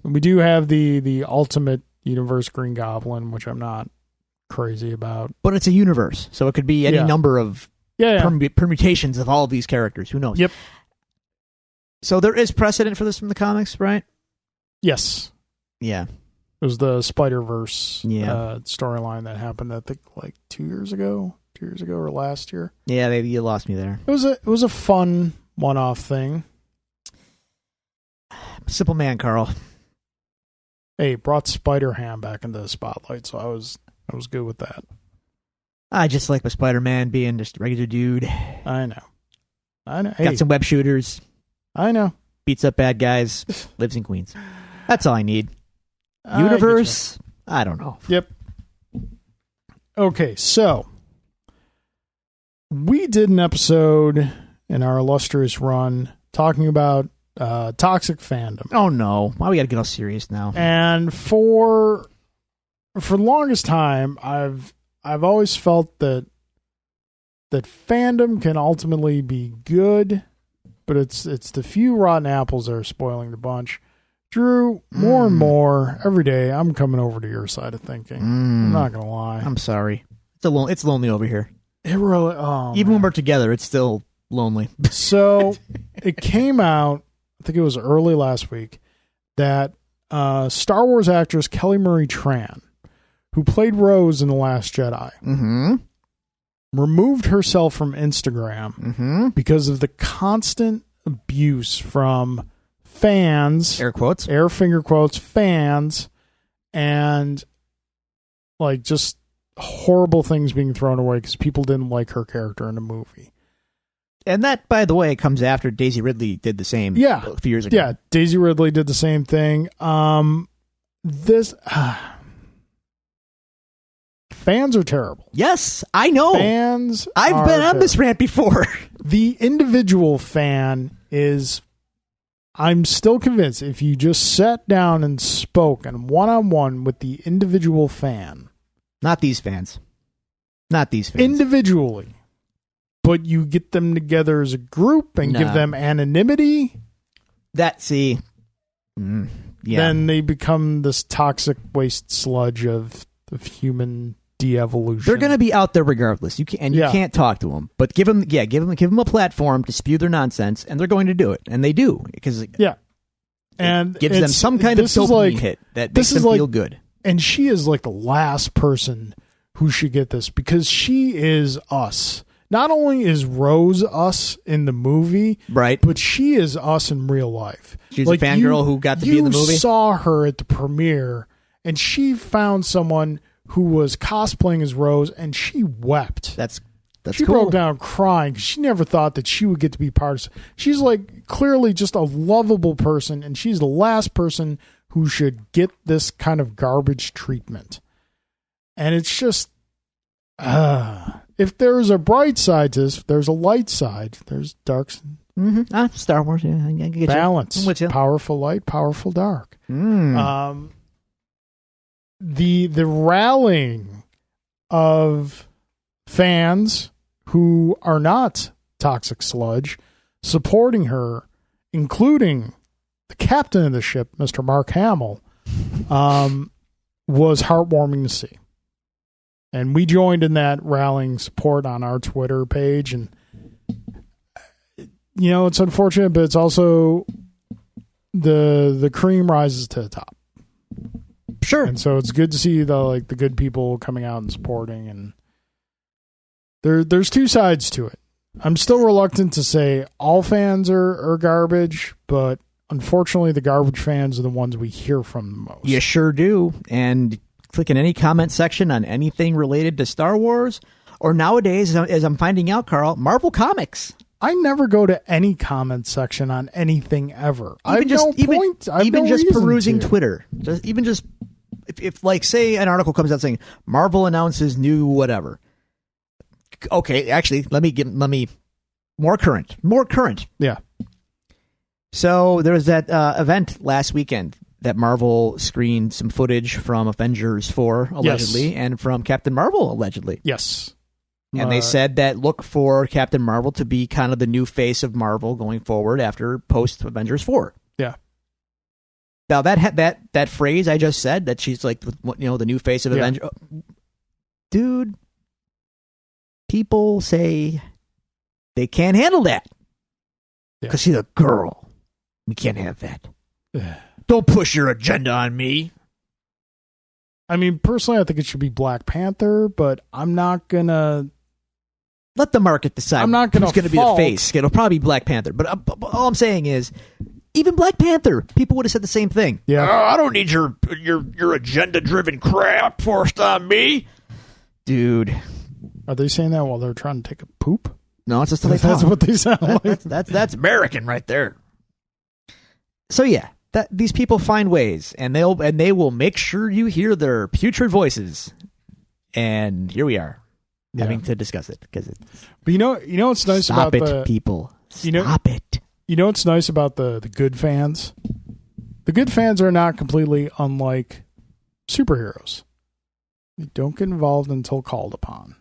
We do have the Ultimate Universe Green Goblin, which I'm not crazy about. But it's a universe, so it could be any number of permutations of all of these characters. Who knows? Yep. So there is precedent for this from the comics, right? Yes. Yeah. It was the Spider-Verse Yeah. Storyline that happened, I think, like 2 years ago or last year. Yeah, maybe you lost me there. It was a fun one-off thing. Simple man, Carl. Hey, it brought Spider-Ham back into the spotlight, so I was good with that. I just like my Spider-Man being just a regular dude. I know. Hey, got some web shooters. I know. Beats up bad guys. Lives in Queens. That's all I need. Universe? I don't know. Yep. Okay, so we did an episode in our illustrious run talking about toxic fandom. Oh no! Why we got to get all serious now? And for the longest time, I've always felt that fandom can ultimately be good, but it's the few rotten apples that are spoiling the bunch. Drew, more and more every day, I'm coming over to your side of thinking. I'm not gonna lie. I'm sorry. It's lonely over here. It really. Even when we're together, it's still lonely. So it came out, I think it was early last week, that Star Wars actress Kelly Marie Tran, who played Rose in The Last Jedi, removed herself from Instagram because of the constant abuse from fans, air quotes, finger quotes, fans, and like just horrible things being thrown away because people didn't like her character in the movie. And that, by the way, comes after Daisy Ridley did the same a few years ago. Yeah, Daisy Ridley did the same thing. This fans are terrible. Yes, I know. Fans I've been on this rant before. The individual fan is, I'm still convinced, if you just sat down and spoke and one-on-one with the individual fan. Not these fans. Not these fans. Individually. But you get them together as a group and give them anonymity. Yeah. Then they become this toxic waste sludge of human de-evolution. They're going to be out there regardless. You can't talk to them, but give them a platform to spew their nonsense, and they're going to do it, and they do because it gives them some kind of dopamine hit that makes them feel good. And she is like the last person who should get this because she is us. Not only is Rose us in the movie, right, but she is us in real life. She's a fangirl who got to be in the movie. You saw her at the premiere, and she found someone who was cosplaying as Rose, and she wept. That's she cool. broke down crying because she never thought that she would get to be part of. She's like clearly just a lovable person, and she's the last person who should get this kind of garbage treatment. And it's just, if there's a bright side to this, there's a light side. There's dark. Star Wars, yeah, I get balance. I'm with you. Powerful light, powerful dark. The rallying of fans who are not toxic sludge supporting her, including the captain of the ship, Mr. Mark Hamill, was heartwarming to see. And we joined in that rallying support on our Twitter page. And, you know, it's unfortunate, but it's also the cream rises to the top. Sure. And so it's good to see the good people coming out and supporting. And there's two sides to it. I'm still reluctant to say all fans are garbage, but unfortunately the garbage fans are the ones we hear from the most. You sure do. And click in any comment section on anything related to Star Wars, or nowadays, as I'm finding out, Carl, Marvel Comics. I never go to any comment section on anything ever. Even just perusing Twitter. If like, say an article comes out saying Marvel announces new whatever. Okay, actually, let me more current. Yeah. So there was that event last weekend that Marvel screened some footage from Avengers 4 allegedly, and from Captain Marvel allegedly. Yes. And they said that look for Captain Marvel to be kind of the new face of Marvel going forward after post Avengers 4. Yeah. Now that phrase I just said, that she's like, the new face of Avengers. Dude, people say they can't handle that because she's a girl. We can't have that. Don't push your agenda on me. I mean, personally, I think it should be Black Panther, but I'm not gonna let the market decide. I'm not gonna who's going to be the face. It'll probably be Black Panther. But all I'm saying is, even Black Panther, people would have said the same thing. Yeah, I don't need your agenda-driven crap forced on me, dude. Are they saying that while they're trying to take a poop? No, it's just the way that's what they sound like. That's American right there. So yeah. These people find ways, and they will make sure you hear their putrid voices. And here we are, having to discuss it because But you know what's nice about the people. Stop it. You know what's nice about the good fans? The good fans are not completely unlike superheroes. They don't get involved until called upon.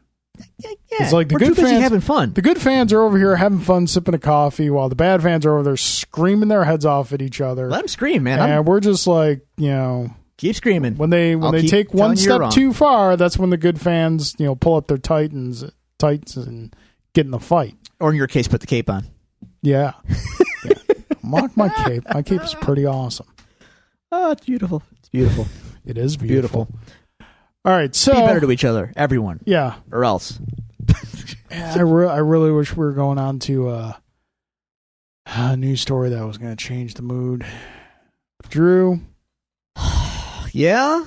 Yeah, it's like we're too busy having fun. The good fans are over here having fun, sipping a coffee, while the bad fans are over there screaming their heads off at each other. Let them scream, man. And we're just like, keep screaming. When they take one step too far, that's when the good fans, pull up their tights and get in the fight. Or in your case, put the cape on. Yeah. Mock my cape. My cape is pretty awesome. Oh, it's beautiful. It's beautiful. It is beautiful. All right, so be better to each other, everyone. Yeah, or else. I really wish we were going on to a news story that was going to change the mood. Drew, yeah,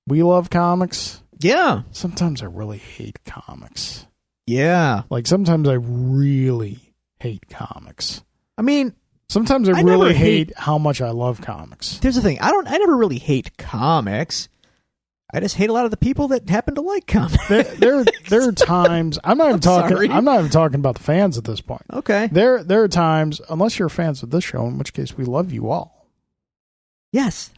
we love comics. Yeah, sometimes I really hate comics. Yeah, like sometimes I really hate comics. I mean, sometimes I really hate how much I love comics. Here's the thing: I never really hate comics. I just hate a lot of the people that happen to like comics. There are times I'm not even talking. I'm not even talking about the fans at this point. Okay. There are times, unless you're fans of this show, in which case we love you all. Yes.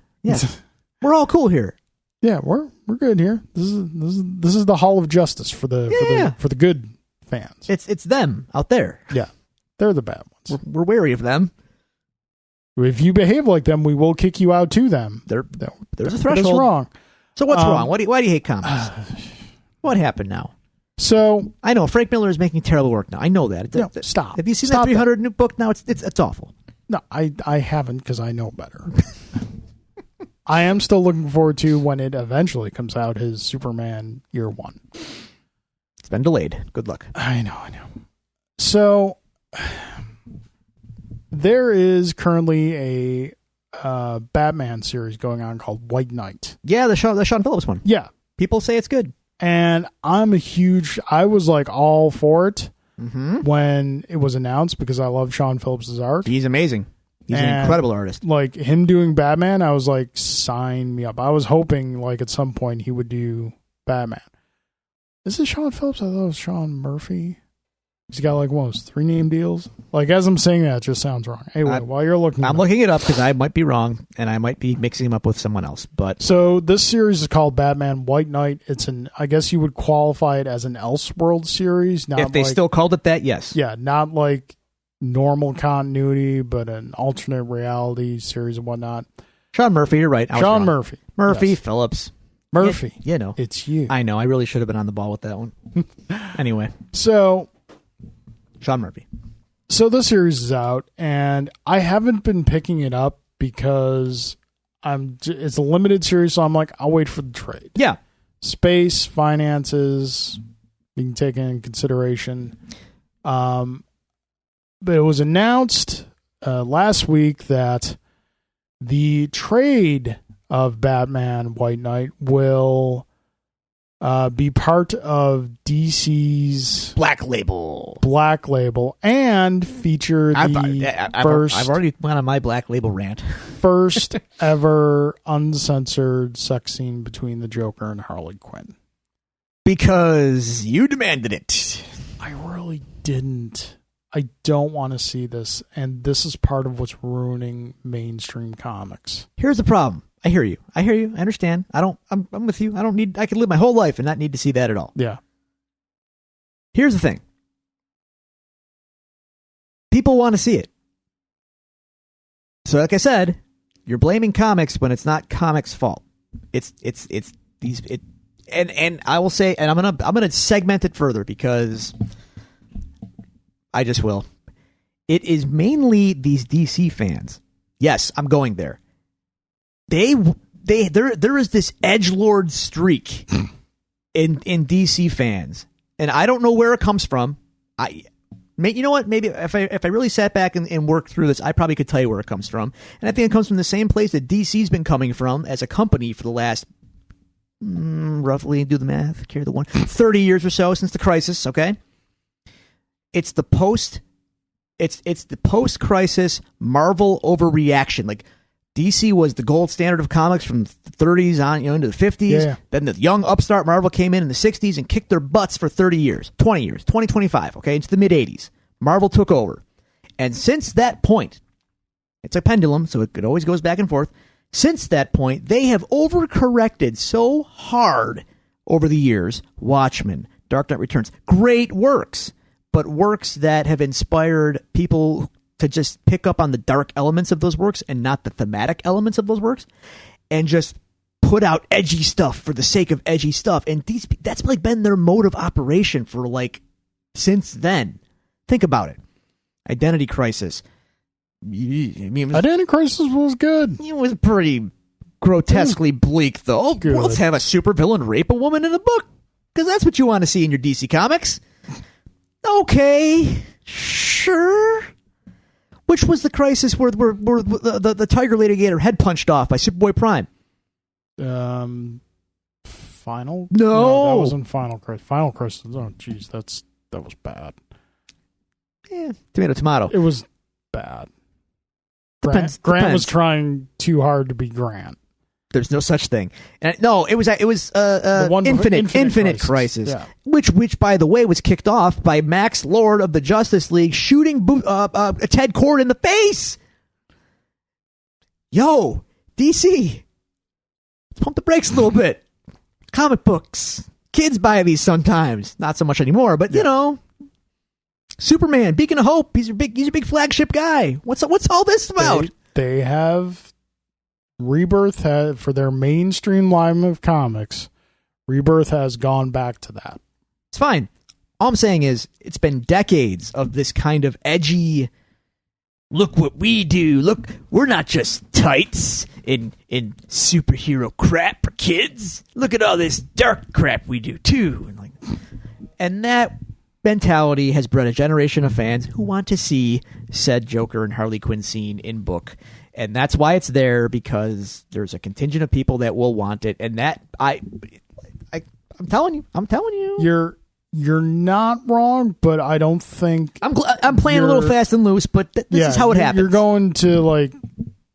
We're all cool here. Yeah, we're good here. This is the Hall of Justice for the good fans. It's them out there. Yeah, they're the bad ones. We're wary of them. If you behave like them, we will kick you out to them. There's a threshold. That's wrong. So what's wrong? Why do you hate comics? What happened now? So I know Frank Miller is making terrible work now. I know that. Stop. Have you seen that 300 new book now? It's awful. No, I haven't because I know better. I am still looking forward to when it eventually comes out, his Superman Year One. It's been delayed. Good luck. I know. So there is currently a Batman series going on called White Knight. Yeah, the Sean Phillips one. Yeah. People say it's good. And I was like all for it when it was announced because I love Sean Phillips' art. He's amazing. He's an incredible artist. Like him doing Batman, I was like, sign me up. I was hoping like at some point he would do Batman. Is it Sean Phillips? I thought it was Sean Murphy. He's got like one of those 3 name deals. Like as I'm saying that, it just sounds wrong. Anyway, while you're looking, I'm looking it up because I might be wrong and I might be mixing him up with someone else. But so this series is called Batman White Knight. It's I guess you would qualify it as an Elseworld series. Not if they still called it that, yes. Yeah, not like normal continuity, but an alternate reality series and whatnot. Sean Murphy, you're right. Sean Murphy. Yes. Phillips. Murphy. You know. It's you. I know. I really should have been on the ball with that one. Anyway. So Sean Murphy. So the series is out, and I haven't been picking it up because it's a limited series, so I'm like, I'll wait for the trade. Yeah. Space, finances, being taken into consideration. But it was announced last week that the trade of Batman White Knight will be part of DC's Black Label and feature the first. I've already went on my Black Label rant. First ever uncensored sex scene between the Joker and Harley Quinn. Because you demanded it. I really didn't. I don't want to see this, and this is part of what's ruining mainstream comics. Here's the problem. I hear you. I understand. I'm with you. I could live my whole life and not need to see that at all. Yeah. Here's the thing. People want to see it. So like I said, you're blaming comics when it's not comics' fault. And I will say, and I'm gonna segment it further because I just will. It is mainly these DC fans. Yes, I'm going there. There is this edgelord streak in DC fans, and I don't know where it comes from. You know what? Maybe if I really sat back and worked through this, I probably could tell you where it comes from. And I think it comes from the same place that DC's been coming from as a company for the last roughly, do the math, carry the one, 30 years or so since the Crisis. Okay, it's the post-Crisis Marvel overreaction. Like DC was the gold standard of comics from the 30s on into the 50s. Yeah. Then the young upstart Marvel came in the 60s and kicked their butts for 30 years, 20 years, 25, okay, into the mid-80s. Marvel took over. And since that point, it's a pendulum, so it always goes back and forth. Since that point, they have overcorrected so hard over the years. Watchmen, Dark Knight Returns, great works, but works that have inspired people to just pick up on the dark elements of those works and not the thematic elements of those works, and just put out edgy stuff for the sake of edgy stuff. And that's like been their mode of operation for like since then. Think about it. Identity Crisis. Identity Crisis was good. It was pretty grotesquely bleak, though. Good. Let's have a supervillain rape a woman in a book, because that's what you want to see in your DC Comics. Okay, sure. Which was the Crisis where the Tiger Lady Gator head punched off by Superboy Prime? Final? No, that wasn't Final Crisis. Final Crisis. Oh, jeez, that was bad. Yeah, tomato. It was bad. Depends. Grant was trying too hard to be Grant. There's no such thing. And no, it was one Infinite Crisis, yeah. which by the way was kicked off by Max Lord of the Justice League shooting Ted Kord in the face. Yo, DC, let's pump the brakes a little bit. Comic books, kids buy these sometimes, not so much anymore, but you know, Superman, beacon of hope. He's a big flagship guy. What's all this about? They have Rebirth for their mainstream line of comics. Rebirth has gone back to that. It's fine. All I'm saying is it's been decades of this kind of edgy, look what we do. Look, we're not just tights in superhero crap for kids. Look at all this dark crap we do too. And that mentality has bred a generation of fans who want to see said Joker and Harley Quinn scene in book. And that's why it's there, because there's a contingent of people that will want it. And that I'm telling you. You're not wrong, but I don't think I'm playing a little fast and loose, but this is how it happens. You're going to like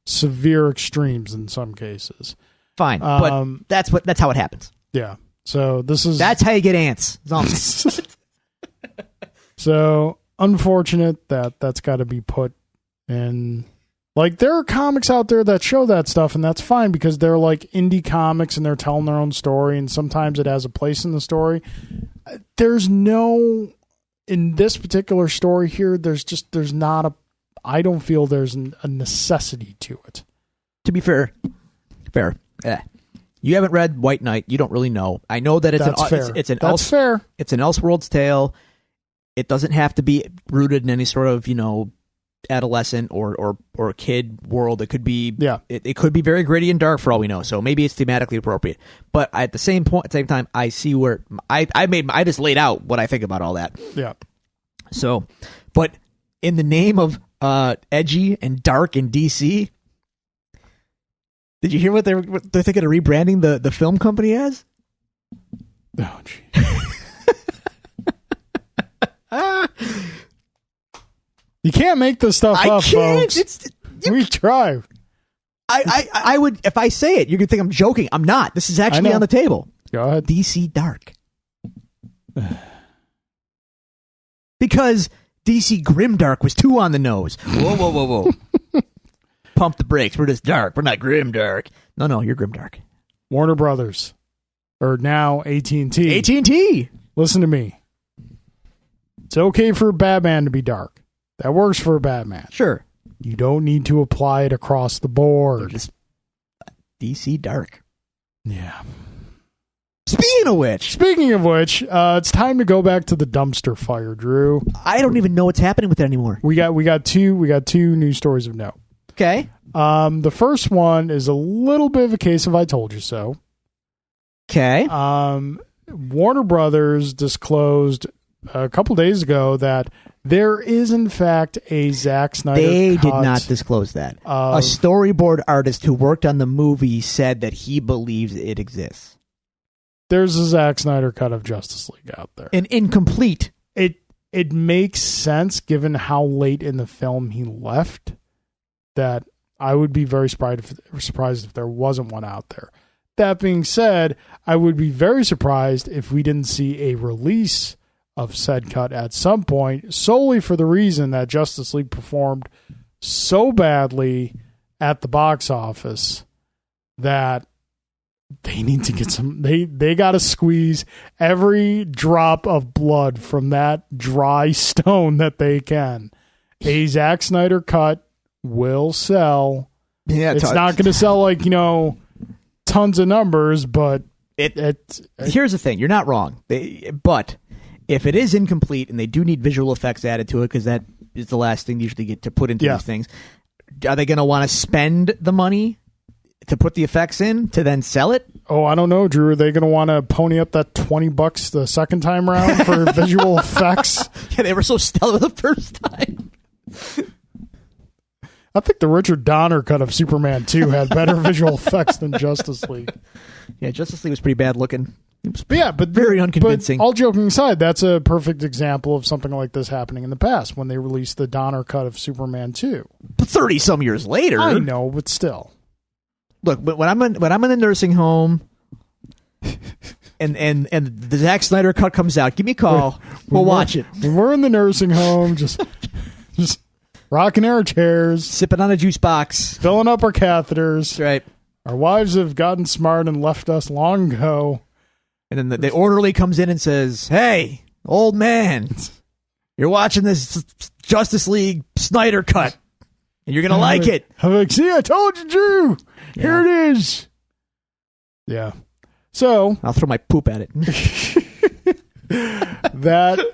severe extremes in some cases. Fine, but that's how it happens. Yeah. So that's how you get ants. So unfortunate that's got to be put in. Like, there are comics out there that show that stuff, and that's fine because they're like indie comics and they're telling their own story, and sometimes it has a place in the story. In this particular story here, I don't feel there's a necessity to it. To be fair. You haven't read White Knight. You don't really know. I know that it's fair. It's an Elseworlds tale. It doesn't have to be rooted in any sort of, adolescent or kid world. It could be it could be very gritty and dark for all we know, so maybe it's thematically appropriate, but at the same time I see where I just laid out what I think about all that. So, but in the name of edgy and dark in DC, did you hear what they're thinking of rebranding the film company as? Oh gee. You can't make this stuff up, folks. We try. I would, if I say it, you're going to think I'm joking. I'm not. This is actually on the table. Go ahead. DC Dark. Because DC Grimdark was too on the nose. Whoa. Pump the brakes. We're just dark. We're not Grimdark. No, you're Grimdark. Warner Brothers. Or now AT&T. AT&T. Listen to me. It's okay for Batman to be dark. That works for a Batman. Sure. You don't need to apply it across the board. Just DC Dark. Yeah. Speaking of which, it's time to go back to the dumpster fire, Drew. I don't even know what's happening with it anymore. We got two news stories of note. Okay. The first one is a little bit of a case of I told you so. Okay. Warner Brothers disclosed a couple days ago that there is, in fact, a Zack Snyder They cut did not disclose that. A storyboard artist who worked on the movie said that he believes it exists. There's a Zack Snyder cut of Justice League out there. And incomplete. It makes sense, given how late in the film he left, that I would be very surprised if there wasn't one out there. That being said, I would be very surprised if we didn't see a release of said cut at some point, solely for the reason that Justice League performed so badly at the box office that they need to get some. They got to squeeze every drop of blood from that dry stone that they can. A Zack Snyder cut will sell. Yeah, it's not going to sell like tons of numbers, but here's the thing: you're not wrong, but if it is incomplete and they do need visual effects added to it, because that is the last thing you usually get to put into these things, are they going to want to spend the money to put the effects in to then sell it? Oh, I don't know, Drew. Are they going to want to pony up that $20 the second time around for visual effects? Yeah, they were so stellar the first time. I think the Richard Donner cut of Superman 2 had better visual effects than Justice League. Yeah, Justice League was pretty bad looking. But very unconvincing. But all joking aside, that's a perfect example of something like this happening in the past when they released the Donner cut of Superman 2. 30-some years later. I know, but still. look, when I'm in the nursing home, and the Zack Snyder cut comes out, give me a call. We'll watch it. When we're in the nursing home, just rocking our chairs, sipping on a juice box, filling up our catheters. That's right. Our wives have gotten smart and left us long ago. And then the orderly comes in and says, "Hey, old man, you're watching this Justice League Snyder cut, and you're gonna like it." I'm like, "See, I told you, Drew. Yeah. Here it is." Yeah. So I'll throw my poop at it. that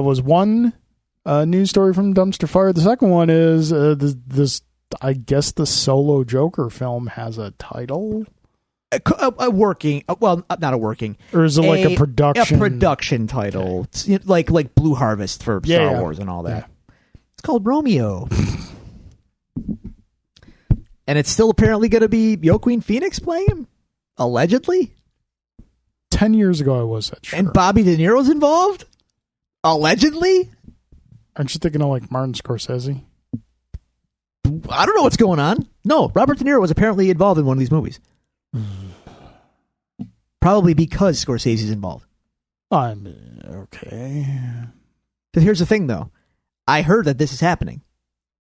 was one news story from Dumpster Fire. The second one is this. I guess the Solo Joker film has a title. A working, well, not a working, or is it like a production? A production title, okay. like Blue Harvest for Star Wars and all that. Yeah. It's called Romeo, and it's still apparently going to be Joaquin Phoenix playing him, allegedly. 10 years ago, I was that sure. And Bobby De Niro's involved, allegedly. Aren't you thinking of like Martin Scorsese? I don't know what's going on. No, Robert De Niro was apparently involved in one of these movies. Probably because Scorsese's involved. Okay. But here's the thing, though. I heard that this is happening,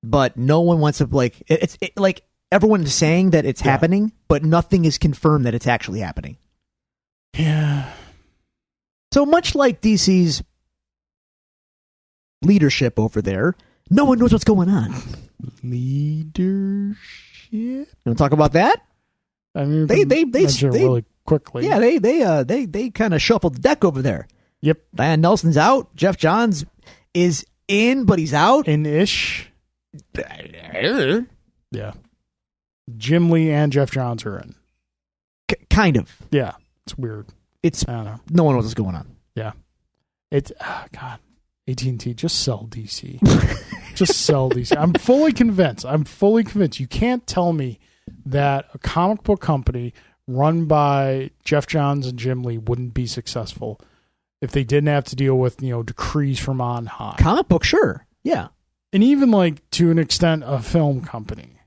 but no one wants to like. It's like everyone is saying that it's happening, but nothing is confirmed that it's actually happening. Yeah. So much like DC's leadership over there, no one knows what's going on. Leadership. You want to talk about that? I mean, they really quickly. Yeah, they kind of shuffled the deck over there. Yep. Diane Nelson's out. Jeff Johns is in, but he's out. In-ish. Yeah. Jim Lee and Jeff Johns are in. Kind of. Yeah. It's weird. I don't know. No one knows what's going on. Yeah. It's God. AT&T, just sell DC. Just sell DC. I'm fully convinced. You can't tell me that a comic book company run by Jeff Johns and Jim Lee wouldn't be successful if they didn't have to deal with, decrees from on high. Comic book, sure. Yeah. And even like to an extent a film company.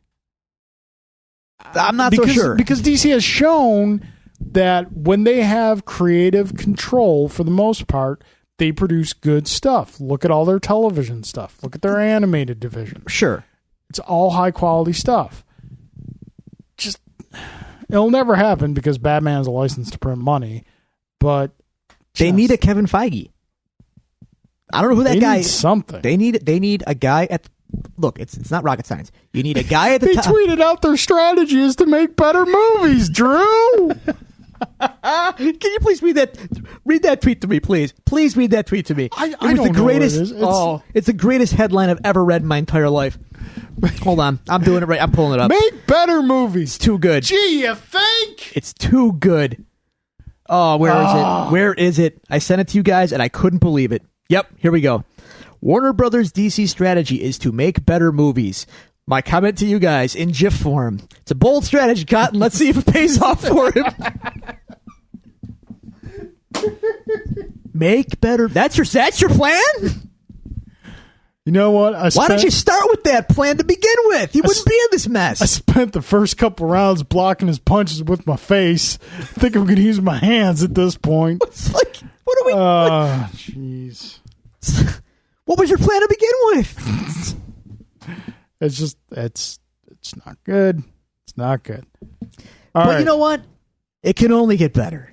I'm not so sure. Because DC has shown that when they have creative control, for the most part, they produce good stuff. Look at all their television stuff. Look at their animated division. Sure. It's all high quality stuff. Just, it'll never happen because Batman has a license to print money, but they need a Kevin Feige. I don't know who that guy is. Something. They need a guy at look, it's not rocket science. You need a guy at the top. They tweeted out their strategy is to make better movies, Drew. Can you please read that tweet to me, please? Please read that tweet to me. I don't know what it is. It's the greatest headline I've ever read in my entire life. Hold on. I'm doing it right. I'm pulling it up. Make better movies. It's too good. Gee, you think? It's too good. Oh, where is it? Where is it? I sent it to you guys, and I couldn't believe it. Yep, here we go. Warner Brothers DC strategy is to make better movies. My comment to you guys in GIF form. It's a bold strategy, Cotton. Let's see if it pays off for him. Make better. That's your plan? You know what? Why don't you start with that plan to begin with? He wouldn't be in this mess. I spent the first couple rounds blocking his punches with my face. I think I'm going to use my hands at this point. It's like, what are we... jeez. What was your plan to begin with? It's not good. It's not good. But you know what? It can only get better.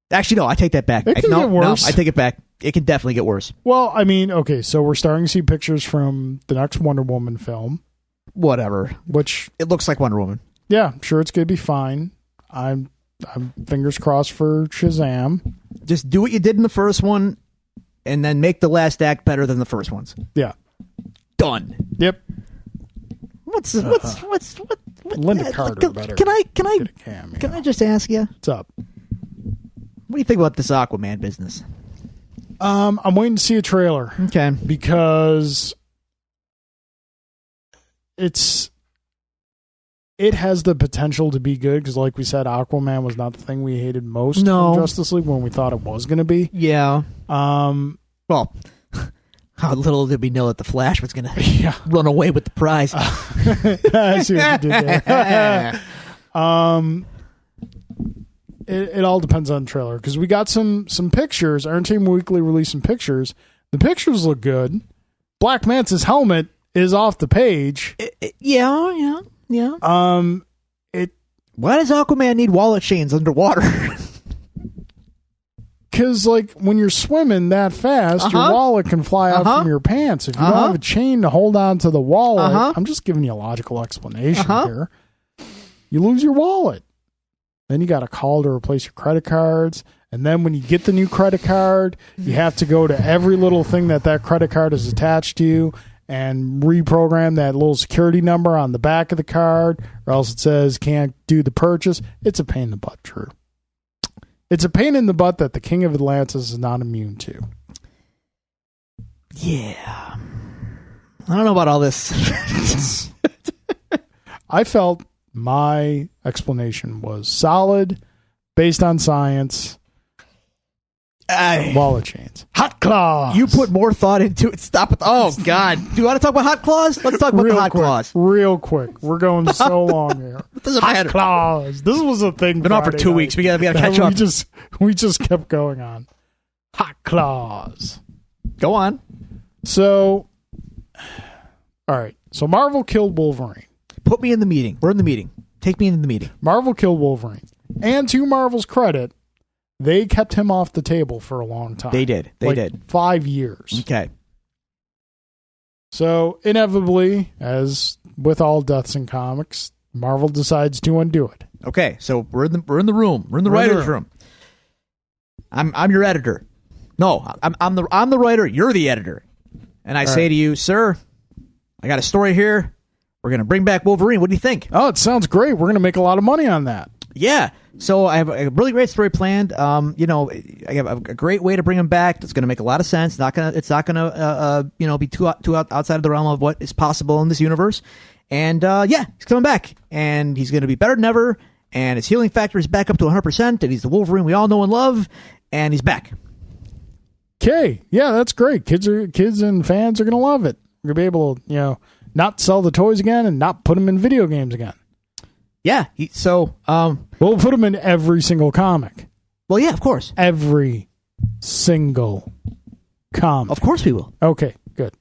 Actually, no, I take that back. It can get worse. No, I take it back. It can definitely get worse. Well, I mean, okay, so we're starting to see pictures from the next Wonder Woman film. Whatever. Which it looks like Wonder Woman. Yeah, I'm sure it's going to be fine. I'm fingers crossed for Shazam. Just do what you did in the first one, and then make the last act better than the first ones. Yeah. Done. Yep. What? Linda Carter better. Can I just ask you? What's up? What do you think about this Aquaman business? I'm waiting to see a trailer. Okay. Because it has the potential to be good because, like we said, Aquaman was not the thing we hated most from Justice League when we thought it was going to be. Yeah. Well, How little did we know that the Flash was going to Yeah. run away with the prize. I see what you did there. It all depends on the trailer because we got some pictures. Entertainment Weekly released some pictures. The pictures look good. Black Manta's helmet is off the page. Yeah. It Why does Aquaman need wallet chains underwater? because like when you're swimming that fast, your wallet can fly out from your pants. If you don't have a chain to hold on to the wallet, I'm just giving you a logical explanation here. You lose your wallet. Then you got to call to replace your credit cards. And then when you get the new credit card, you have to go to every little thing that credit card is attached to and reprogram that little security number on the back of the card, or else it says can't do the purchase. It's a pain in the butt, Drew. It's a pain in the butt that the King of Atlantis is not immune to. Yeah. I don't know about all this. I felt my explanation was solid, based on science. Wallet chains. Hot Claws. You put more thought into it. Stop it. Oh, God. Do you want to talk about Hot Claws? Let's talk about the Hot Claws. Real quick. We're going so long here. It doesn't Hot matter. Claws. This was a thing. Been on for 2 weeks. We gotta catch up. We just kept going on. Hot Claws. Go on. So, all right. So Marvel killed Wolverine. Put me in the meeting. We're in the meeting. Take me into the meeting. Marvel killed Wolverine. And to Marvel's credit, they kept him off the table for a long time. They did. They did. 5 years. Okay. So, inevitably, as with all deaths in comics, Marvel decides to undo it. Okay. So we're in the room. We're in the writer's room. I'm your editor. No, I'm the writer. You're the editor. And I say to you, sir, I got a story here. We're going to bring back Wolverine. What do you think? Oh, it sounds great. We're going to make a lot of money on that. Yeah. So I have a really great story planned. I have a great way to bring him back. That's going to make a lot of sense. It's not going to be too outside of the realm of what is possible in this universe. And he's coming back, and he's going to be better than ever. And his healing factor is back up to 100%. And he's the Wolverine we all know and love. And he's back. Okay, yeah, that's great. Kids and fans are going to love it. You're going to be able to, not sell the toys again and not put them in video games again. Yeah. We'll put them in every single comic. Well, yeah, of course. Every single comic. Of course we will. Okay, good.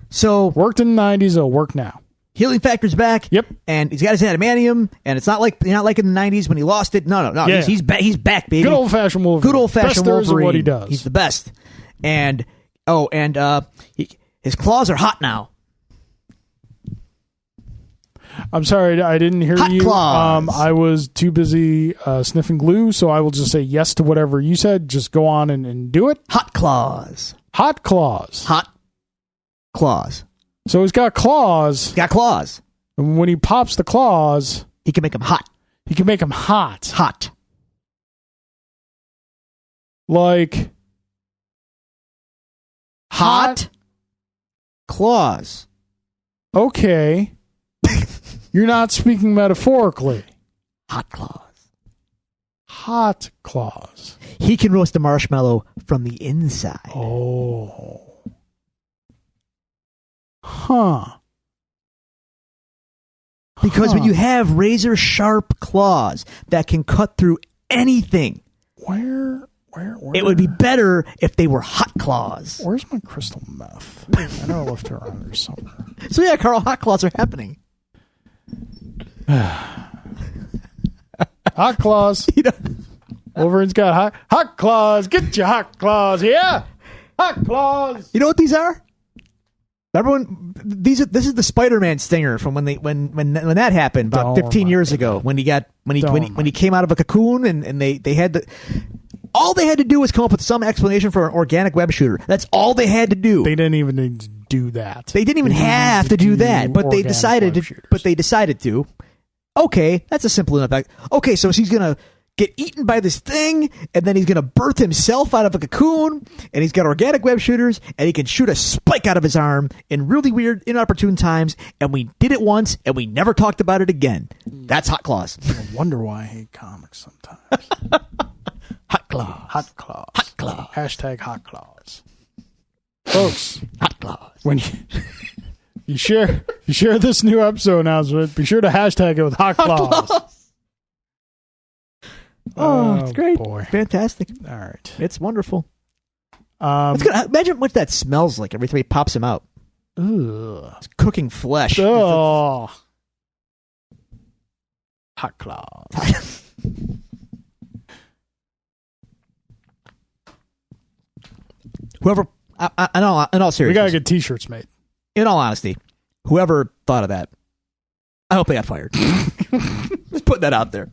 So worked in the 90s, it'll work now. Healing factor's back. Yep. And he's got his adamantium, and it's not like in the 90s when he lost it. No. Yeah. He's back, baby. Good old-fashioned Wolverine. Good old-fashioned Wolverine. What he does. He's the best. And his claws are hot now. I'm sorry, I didn't hear hot you. Claws. I was too busy sniffing glue, so I will just say yes to whatever you said. Just go on and do it. Hot claws. Hot claws. Hot claws. So he's got claws. He's got claws. And when he pops the claws, he can make them hot. He can make them hot. Hot. Like hot claws. Okay. You're not speaking metaphorically. Hot claws. Hot claws. He can roast a marshmallow from the inside. Oh. Huh. Because when you have razor sharp claws that can cut through anything, where it would be better if they were hot claws. Where's my crystal meth? I know I left it around there somewhere. So yeah, Carl, hot claws are happening. Hot claws. Wolverine's got hot claws. Get your hot claws. Yeah. Hot claws. You know what these are? Remember when this is the Spider-Man stinger from when that happened about 15 years ago when he came out of a cocoon and they had all they had to do was come up with some explanation for an organic web shooter. That's all they had to do. They didn't even need to do that. They didn't even have to do that, but they decided to. Okay, that's a simple enough. Okay, so he's gonna get eaten by this thing, and then he's gonna birth himself out of a cocoon, and he's got organic web shooters, and he can shoot a spike out of his arm in really weird, inopportune times, and we did it once, and we never talked about it again. That's Hot Claws. I wonder why I hate comics sometimes. Hot Claws. Hot claws. Hot Claws. Hashtag hot claws. Folks, Hot claws. when you share this new episode announcement, be sure to hashtag it with Hot Claws. Oh, it's great. Boy. Fantastic. All right. It's wonderful. Imagine what that smells like every time he pops him out. Ugh. It's cooking flesh. Oh. Hot Claws. Whoever, in all We seriousness, gotta get T-shirts made. in all honesty, whoever thought of that, I hope they got fired. Just put that out there.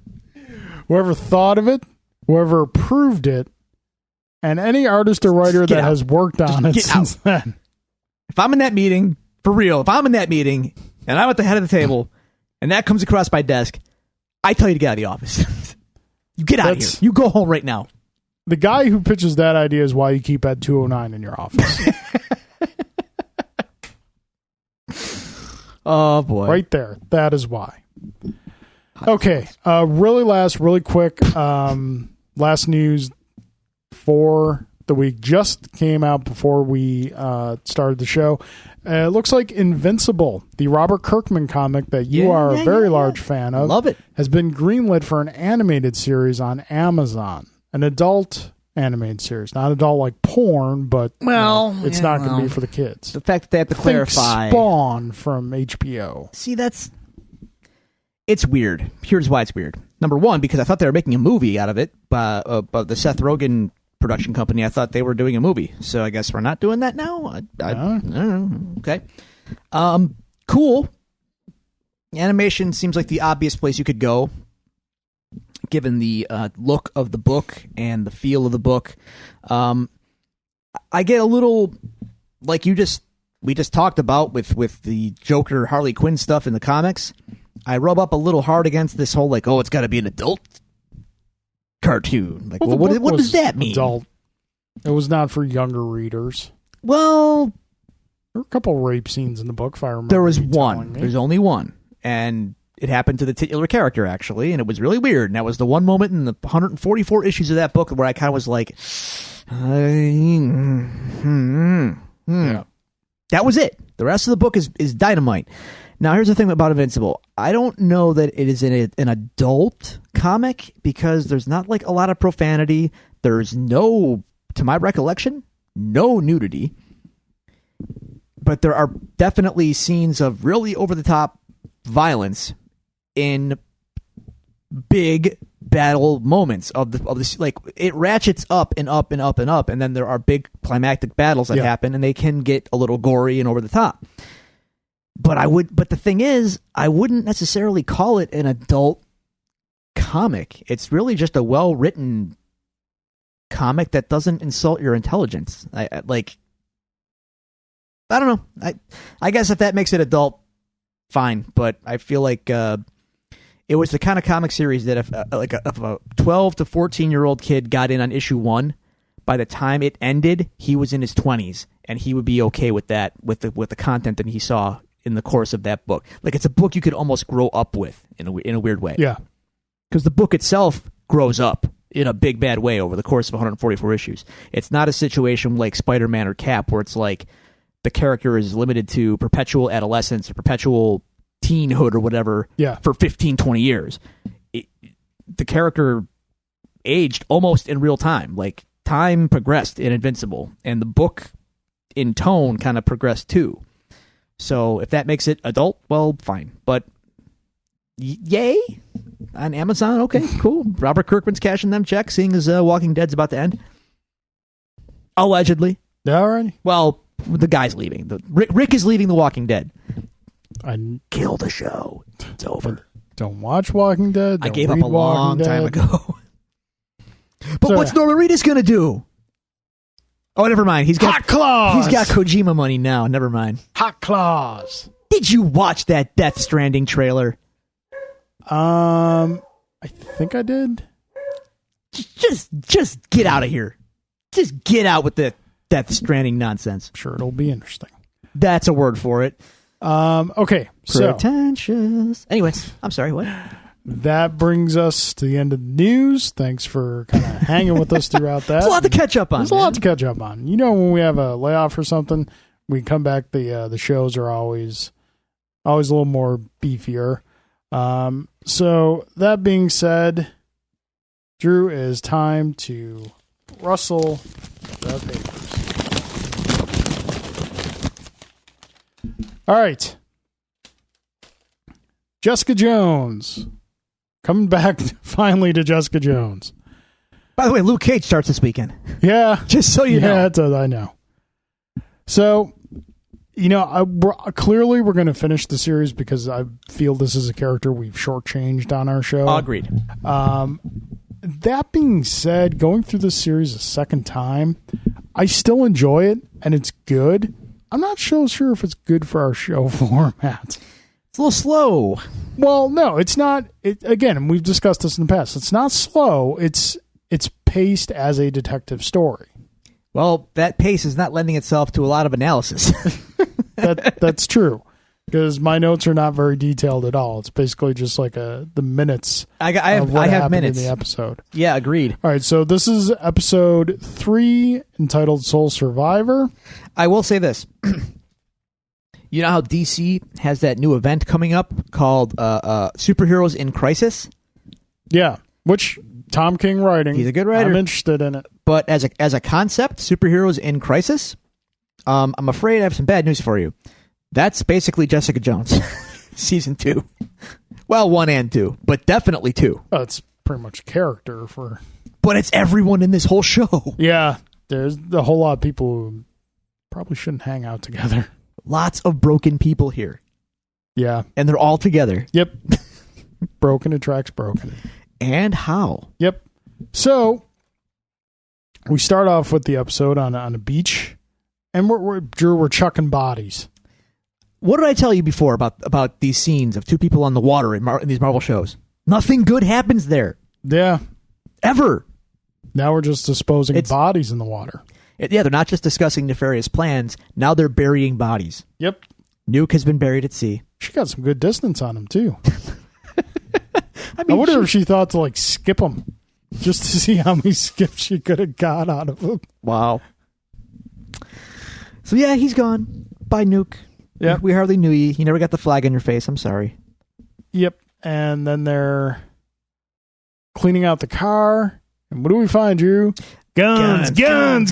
Whoever thought of it, whoever approved it, and any artist or writer Get that out. has worked on it get since then. If I'm in that meeting, for real, if I'm in that meeting and I'm at the head of the table and that comes across my desk, I tell you to get out of the office. You get out of here. You go home right now. The guy who pitches that idea is why you keep Ed 209 in your office. Oh, boy. Right there. That is why. Okay. Really quick. Last news for the week just came out before we started the show. It looks like Invincible, the Robert Kirkman comic that you are a very large fan of, Love it. has been greenlit for an animated series on Amazon. An adult animated series. Not adult like porn, but it's not going to be for the kids. The fact that they have to clarify. Spawn from HBO. See, it's weird. Here's why it's weird. Number one, because I thought they were making a movie out of it, but the Seth Rogen production company, I thought they were doing a movie. So I guess we're not doing that now? I don't know. Okay. Cool. Animation seems like the obvious place you could go, given the look of the book and the feel of the book. I get a little, like we just talked about with the Joker Harley Quinn stuff in the comics. I rub up a little hard against this whole it's got to be an adult cartoon. Like, well, what does that mean? Adult. It was not for younger readers. Well, there were a couple rape scenes in the book, if I remember. There was you one. telling me. There's only one, and it happened to the titular character actually, and it was really weird. And that was the one moment in the 144 issues of that book where I kind of was like, Yeah. That was it. The rest of the book is dynamite. Now, here's the thing about Invincible. I don't know that it is an adult comic because there's not like a lot of profanity. There's no, to my recollection, no nudity. But there are definitely scenes of really over-the-top violence in big battle moments of this. Like, it ratchets up and up and up and up, and then there are big climactic battles that happen, and they can get a little gory and over the top. But the thing is, I wouldn't necessarily call it an adult comic. It's really just a well-written comic that doesn't insult your intelligence. I don't know. I guess if that makes it adult, fine. But I feel like it was the kind of comic series that if a 12 to 14-year-old kid got in on issue 1, by the time it ended, he was in his 20s, and he would be okay with that, with the content that he saw in the course of that book. Like, it's a book you could almost grow up with in a weird way. Yeah. Because the book itself grows up in a big bad way over the course of 144 issues. It's not a situation like Spider-Man or Cap where it's like the character is limited to perpetual adolescence or perpetual teenhood or whatever for 15, 20 years. The character aged almost in real time. Like, time progressed in Invincible, and the book in tone kind of progressed too. So if that makes it adult, well, fine. But yay! On Amazon, okay, cool. Robert Kirkman's cashing them checks, seeing as Walking Dead's about to end. Allegedly. Yeah, all right. Well, the guy's leaving. Rick is leaving The Walking Dead. Kill the show. It's over. Don't watch Walking Dead. I gave up a long time ago. But So- what's Norman Reedus going to do? Oh, never mind. He's got Hot Claws! He's got Kojima money now. Never mind. Hot Claws. Did you watch that Death Stranding trailer? I think I did. Just get out of here. Just get out with the Death Stranding nonsense. Sure, it'll be interesting. That's a word for it. Okay, so Pretentious. Anyways, I'm sorry, what? that brings us to the end of the news. Thanks for kind of hanging with us throughout that. There's a lot to catch up on. There's a lot to catch up on. You know, when we have a layoff or something, we come back. The shows are always a little more beefier. So that being said, Drew, it is time to rustle the papers. All right. Jessica Jones. Coming back finally to Jessica Jones. By the way, Luke Cage starts this weekend. Yeah. Just so you know. Yeah, I know. So, you know, clearly we're going to finish the series because I feel this is a character we've shortchanged on our show. Agreed. That being said, going through this series a second time, I still enjoy it, and it's good. I'm not so sure if it's good for our show format. It's a little slow. Well, no, it's not. Again, and we've discussed this in the past. It's not slow. It's paced as a detective story. Well, that pace is not lending itself to a lot of analysis. That's true. Because my notes are not very detailed at all. It's basically just like the minutes. I have minutes in the episode. Yeah, agreed. All right, so this is episode 3 entitled Soul Survivor. I will say this. You know how DC has that new event coming up called Superheroes in Crisis? Yeah, which Tom King writing. He's a good writer. I'm interested in it. But as a concept, Superheroes in Crisis, I'm afraid I have some bad news for you. That's basically Jessica Jones, season 2. Well, 1 and 2, but definitely 2. Oh, it's pretty much character for. But it's everyone in this whole show. Yeah, there's a whole lot of people who probably shouldn't hang out together. Lots of broken people here. Yeah. And they're all together. Yep. Broken attracts broken. And how? Yep. So, we start off with the episode on a beach, and we're chucking bodies. What did I tell you before about these scenes of 2 people on the water in these Marvel shows? Nothing good happens there. Yeah. Ever. Now we're just disposing bodies in the water. Yeah, they're not just discussing nefarious plans. Now they're burying bodies. Yep. Nuke has been buried at sea. She got some good distance on him, too. I wonder if she thought to, skip him just to see how many skips she could have got out of him. Wow. So, yeah, he's gone. Bye, Nuke. Yeah, we hardly knew you. You never got the flag on your face. I'm sorry. Yep. And then they're cleaning out the car. And what do we find, Drew? Guns. And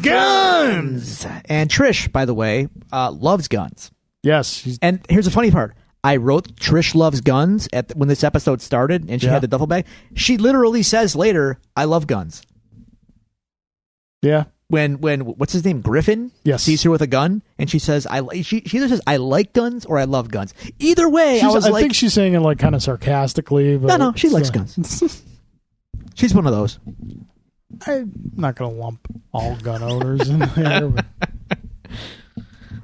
Trish, by the way, loves guns. Yes. And here's the funny part. I wrote Trish loves guns when this episode started, and she had the duffel bag. She literally says later, I love guns. Yeah. When what's his name, Griffin, sees her with a gun, and she says, she either says I like guns or I love guns. Either way, I think she's saying it kind of sarcastically. But no, she likes guns. She's one of those. I'm not going to lump all gun owners in there.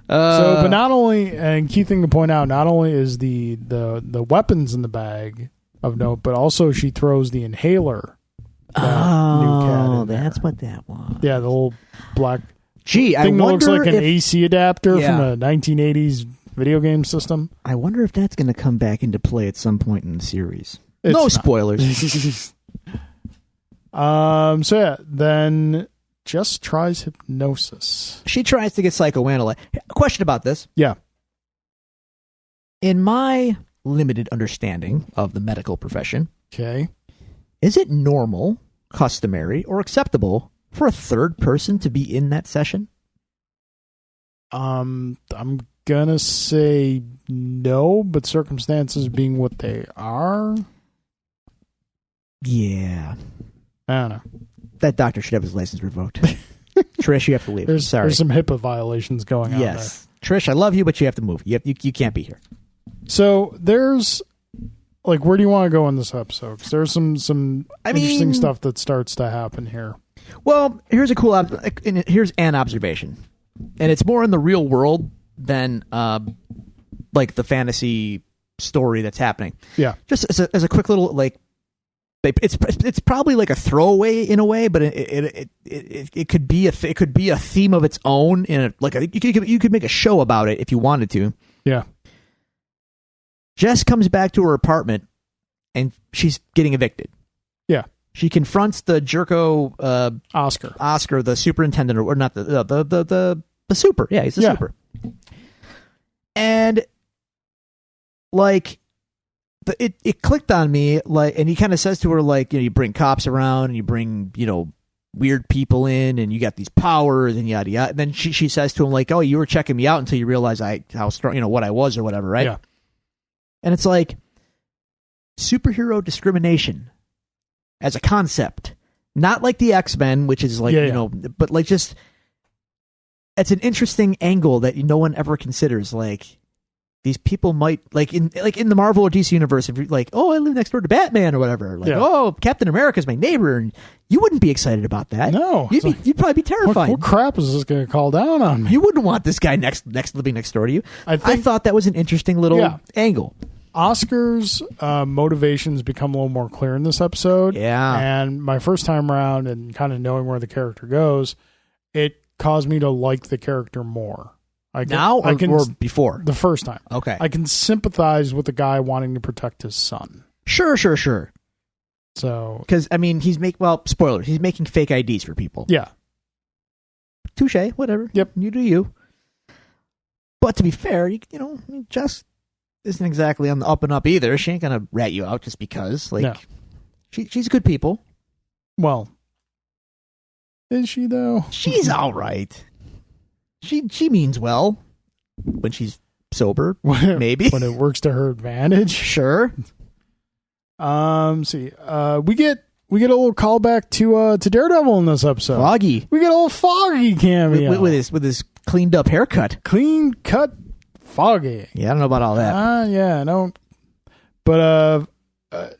But not only, and key thing to point out, not only is the weapons in the bag of note, but also she throws the inhaler. Oh, that's what that was. Yeah, the little black thing that looks like an if, AC adapter from a 1980s video game system. I wonder if that's going to come back into play at some point in the series. No spoilers. So yeah, then Jess tries hypnosis. She tries to get psychoanalyzed. A question about this. Yeah. In my limited understanding of the medical profession, okay, is it normal, customary, or acceptable for a third person to be in that session? I'm gonna say no, but circumstances being what they are. Yeah. I don't know. That doctor should have his license revoked. Trish, you have to leave. There's some HIPAA violations going on there. Yes. Trish, I love you, but you have to move. You can't be here. So there's, where do you want to go in this episode? Because there's some interesting stuff that starts to happen here. Well, here's here's an observation. And it's more in the real world than, the fantasy story that's happening. Yeah. Just as a quick little, it's probably like a throwaway in a way, but it could be a theme of its own you could make a show about it if you wanted to. Yeah. Jess comes back to her apartment and she's getting evicted. Yeah. She confronts the jerko Oscar, the superintendent, or not the super. Yeah, he's the super. And like, it clicked on me, like, and he kind of says to her, like, you bring cops around and you bring, weird people in, and you got these powers and yada yada. And then she says to him, like, oh, you were checking me out until you realized how strong, what I was or whatever, right? Yeah. And it's like superhero discrimination as a concept, not like the X-Men, which is like, but like just, it's an interesting angle that no one ever considers. Like, these people might, like in the Marvel or DC universe, if you're like, oh, I live next door to Batman or whatever, like, oh, Captain America's my neighbor, and you wouldn't be excited about that. No, you'd probably be terrified. What crap is this going to call down on me? You wouldn't want this guy living next door to you. I thought that was an interesting little angle. Oscar's motivations become a little more clear in this episode. Yeah. And my first time around and kind of knowing where the character goes, it caused me to like the character more. Or before? The first time. Okay. I can sympathize with the guy wanting to protect his son. Sure. So, because, I mean, spoilers, he's making fake IDs for people. Yeah. Touche, whatever. Yep. You do you. But to be fair, Jess isn't exactly on the up and up either. She ain't gonna rat you out just because. Like, no. She's good people. Well, is she though? She's all right. She means well when she's sober, maybe when it works to her advantage. Sure. See, we get a little callback to Daredevil in this episode. Foggy. We get a little Foggy cameo with his cleaned up haircut. Clean cut. Foggy. Yeah, I don't know about all that. Yeah, I don't. But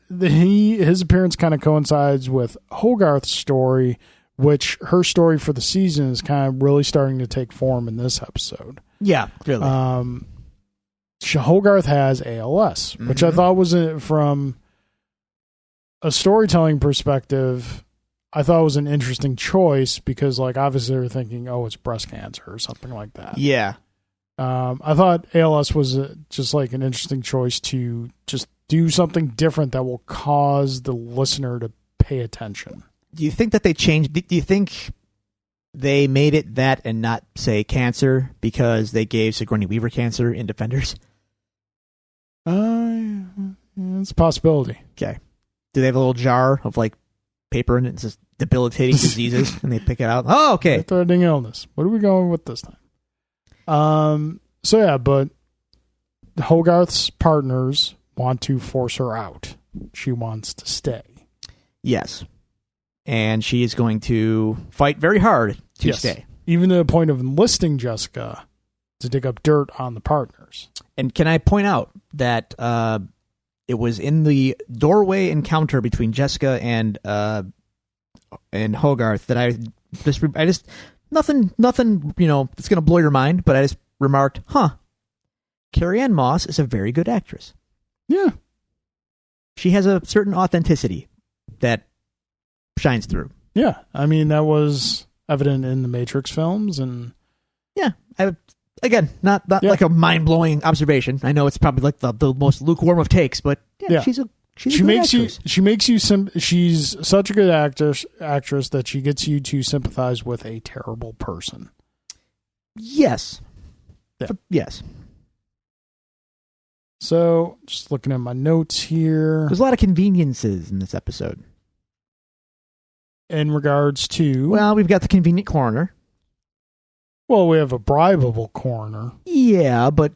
his appearance kind of coincides with Hogarth's story, which her story for the season is kind of really starting to take form in this episode. Yeah, clearly. Hogarth has ALS, which I thought was from a storytelling perspective. I thought it was an interesting choice because, like, obviously they're thinking, oh, it's breast cancer or something like that. Yeah. I thought ALS was just like an interesting choice to just do something different that will cause the listener to pay attention. Do you think that they changed? Do you think they made it that and not say cancer because they gave Sigourney Weaver cancer in Defenders? It's a possibility. Okay. Do they have a little jar of like paper in it and says debilitating diseases and they pick it out? Oh, okay. Threatening illness. What are we going with this time? So yeah, but Hogarth's partners want to force her out. She wants to stay. Yes. And she is going to fight very hard to stay. Even to the point of enlisting Jessica to dig up dirt on the partners. And can I point out that it was in the doorway encounter between Jessica and Hogarth that I just nothing, it's going to blow your mind, but I just remarked, Carrie-Anne Moss is a very good actress. Yeah. She has a certain authenticity that shines through. Yeah. I mean, that was evident in the Matrix films and... Yeah. Not like a mind-blowing observation. I know it's probably like the most lukewarm of takes, but she's a actress. She's such a good actress that she gets you to sympathize with a terrible person. Yes. Yeah. Yes. So, just looking at my notes here. There's a lot of conveniences in this episode. In regards to... Well, we've got the convenient coroner. Well, we have a bribable coroner. Yeah, but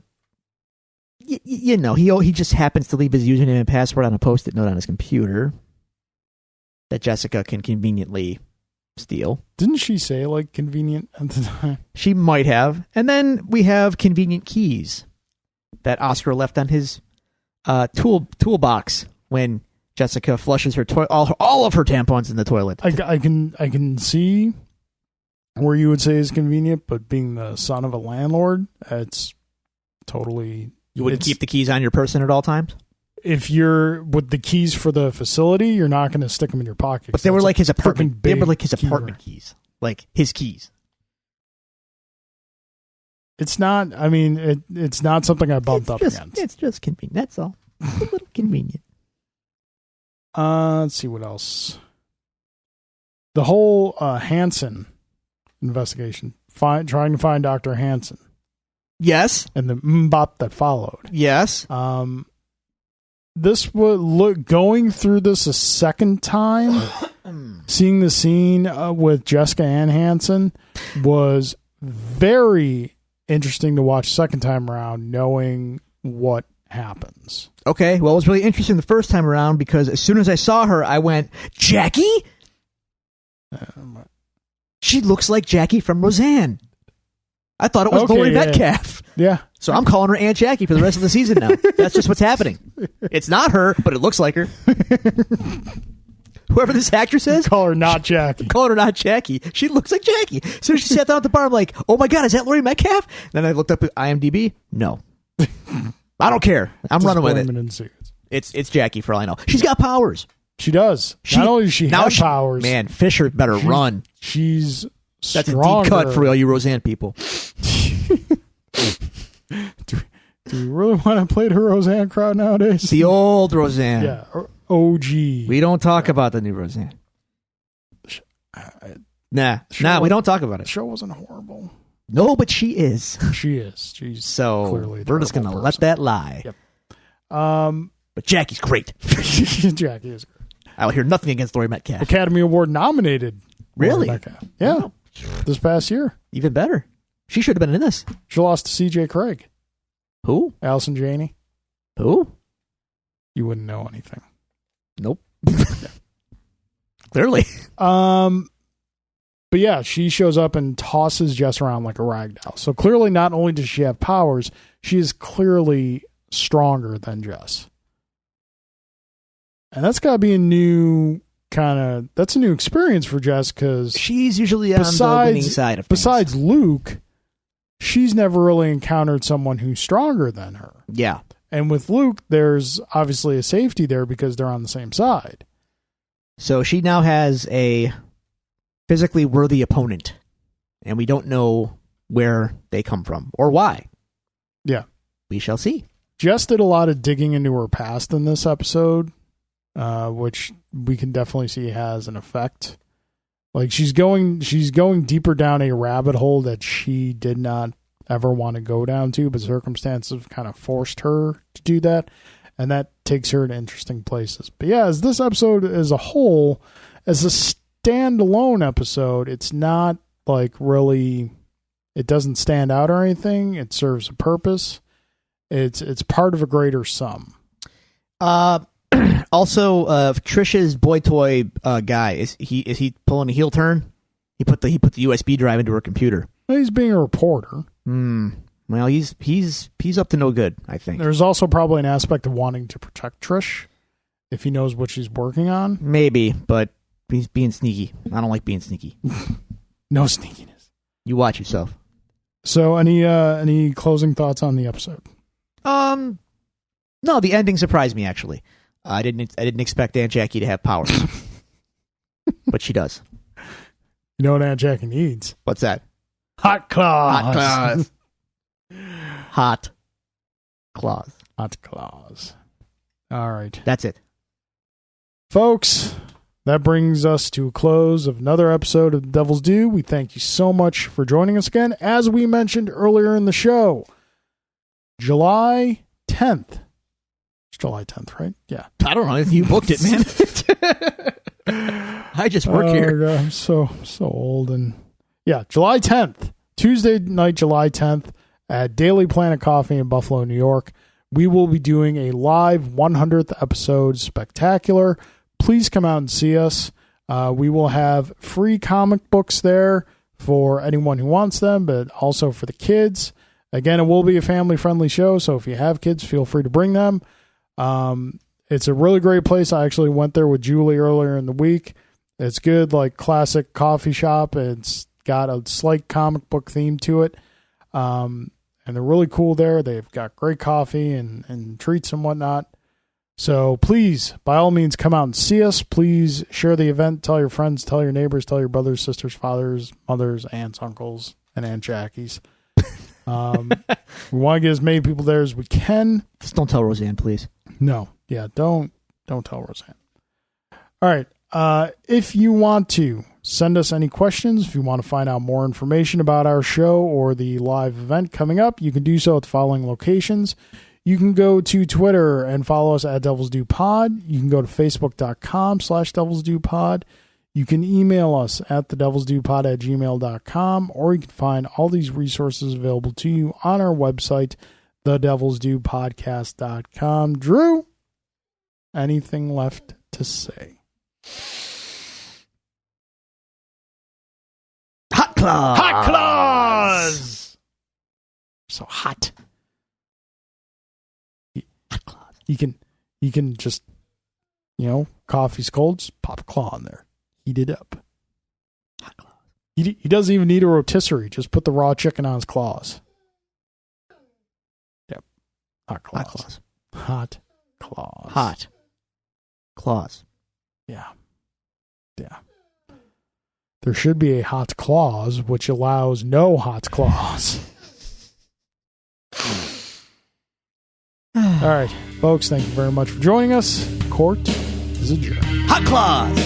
he just happens to leave his username and password on a Post-it note on his computer that Jessica can conveniently steal. Didn't she say, like, convenient at the time? She might have. And then we have convenient keys that Oscar left on his toolbox when Jessica flushes her all of her tampons in the toilet. I can see where you would say is convenient, but being the son of a landlord, it's totally... You wouldn't keep the keys on your person at all times? If you're with the keys for the facility, you're not going to stick them in your pocket. But they were like his apartment. They were like his apartment keys, like his keys. It's not. I mean, it's not something I bumped up against. It's just convenient. That's all. A little convenient. Let's see what else. The whole Hansen investigation, trying to find Dr. Hansen. Yes. And the mbop that followed. Yes. This would going through this a second time, seeing the scene with Jessica Ann Hansen was very interesting to watch second time around, knowing what happens. Okay. Well, it was really interesting the first time around because as soon as I saw her, I went, Jackie? She looks like Jackie from Roseanne. I thought it was Lori Metcalf. Yeah. So I'm calling her Aunt Jackie for the rest of the season now. That's just what's happening. It's not her, but it looks like her. Whoever this actress is, call her not Jackie. Call her not Jackie. She looks like Jackie. So she sat down at the bar. I'm like, oh my God, is that Lori Metcalf? Then I looked up at IMDb. No. I don't care. I'm running with it. It's Jackie for all I know. She's got powers. She does. Not only does she have powers. Man, Fisher better run. She's That's stronger. A deep cut for all you Roseanne people. Do we really want to play the Roseanne crowd nowadays? The old Roseanne. Yeah. OG. We don't talk about the new Roseanne. Nah, we don't talk about it. The show wasn't horrible. No, but she is. She is. She's so clearly we're just going to let that lie. Yep. But Jackie's great. Jackie is great. I'll hear nothing against Lori Metcalf. Academy Award nominated. Really? Metcalf. Yeah. Wow. This past year. Even better. She should have been in this. She lost to C.J. Craig. Who? Allison Janney. Who? You wouldn't know anything. Nope. Clearly. But yeah, she shows up and tosses Jess around like a rag doll. So clearly not only does she have powers, she is clearly stronger than Jess. And that's got to be a new that's a new experience for Jess because she's usually on the winning side of things. Besides Luke, she's never really encountered someone who's stronger than her. Yeah. And with Luke, there's obviously a safety there because they're on the same side. So she now has a physically worthy opponent, and we don't know where they come from or why. Yeah. We shall see. Jess did a lot of digging into her past in this episode, which we can definitely see has an effect. Like she's going deeper down a rabbit hole that she did not ever want to go down to, but circumstances kind of forced her to do that, and that takes her to interesting places. But yeah, as this episode as a whole, as a standalone episode, it's not like really, it doesn't stand out or anything. It serves a purpose. It's part of a greater sum. Also, Trish's boy toy guy, is he pulling a heel turn? He put the USB drive into her computer. Well, he's being a reporter. Well, he's up to no good, I think. There's also probably an aspect of wanting to protect Trish if he knows what she's working on. Maybe, but he's being sneaky. I don't like being sneaky. No sneakiness. You watch yourself. So, any closing thoughts on the episode? No, the ending surprised me actually. I didn't expect Aunt Jackie to have powers, but she does. You know what Aunt Jackie needs? What's that? Hot claws. Hot claws. Hot claws. Hot claws. All right. That's it. Folks, that brings us to a close of another episode of The Devil's Due. We thank you so much for joining us again. As we mentioned earlier in the show, July 10th. It's July 10th, right? Yeah. I don't know. You booked it, man. I just work here. God, I'm so old. And yeah, July 10th, Tuesday night, July 10th at Daily Planet Coffee in Buffalo, New York. We will be doing a live 100th episode spectacular. Please come out and see us. We will have free comic books there for anyone who wants them, but also for the kids. Again, it will be a family-friendly show, so if you have kids, feel free to bring them. It's a really great place. I actually went there with Julie earlier in the week. It's good, like classic coffee shop. It's got a slight comic book theme to it. And they're really cool there. They've got great coffee and treats and whatnot. So please, by all means, come out and see us. Please share the event. Tell your friends, tell your neighbors, tell your brothers, sisters, fathers, mothers, aunts, uncles, and Aunt Jackies. We want to get as many people there as we can. Just don't tell Roseanne, please. No. Yeah, don't tell Roseanne. All right. If you want to send us any questions, if you want to find out more information about our show or the live event coming up, you can do so at the following locations. You can go to Twitter and follow us at Devils Do Pod. You can go to Facebook.com/Devils Do Pod. You can email us at thedevilsdopod@gmail.com, or you can find all these resources available to you on our website, thedevilsdopodcast.com. Drew, anything left to say? Hot claws. Hot claws. So hot. Hot claws. You can just, coffee's cold, just pop a claw in there. Heat it up. Hot claws. He doesn't even need a rotisserie. Just put the raw chicken on his claws. Yep. Hot claws. Hot claws. Hot claws. Hot claws. Yeah. There should be a hot clause which allows no hot claws. All right, folks, thank you very much for joining us. Court is adjourned. Hot claws.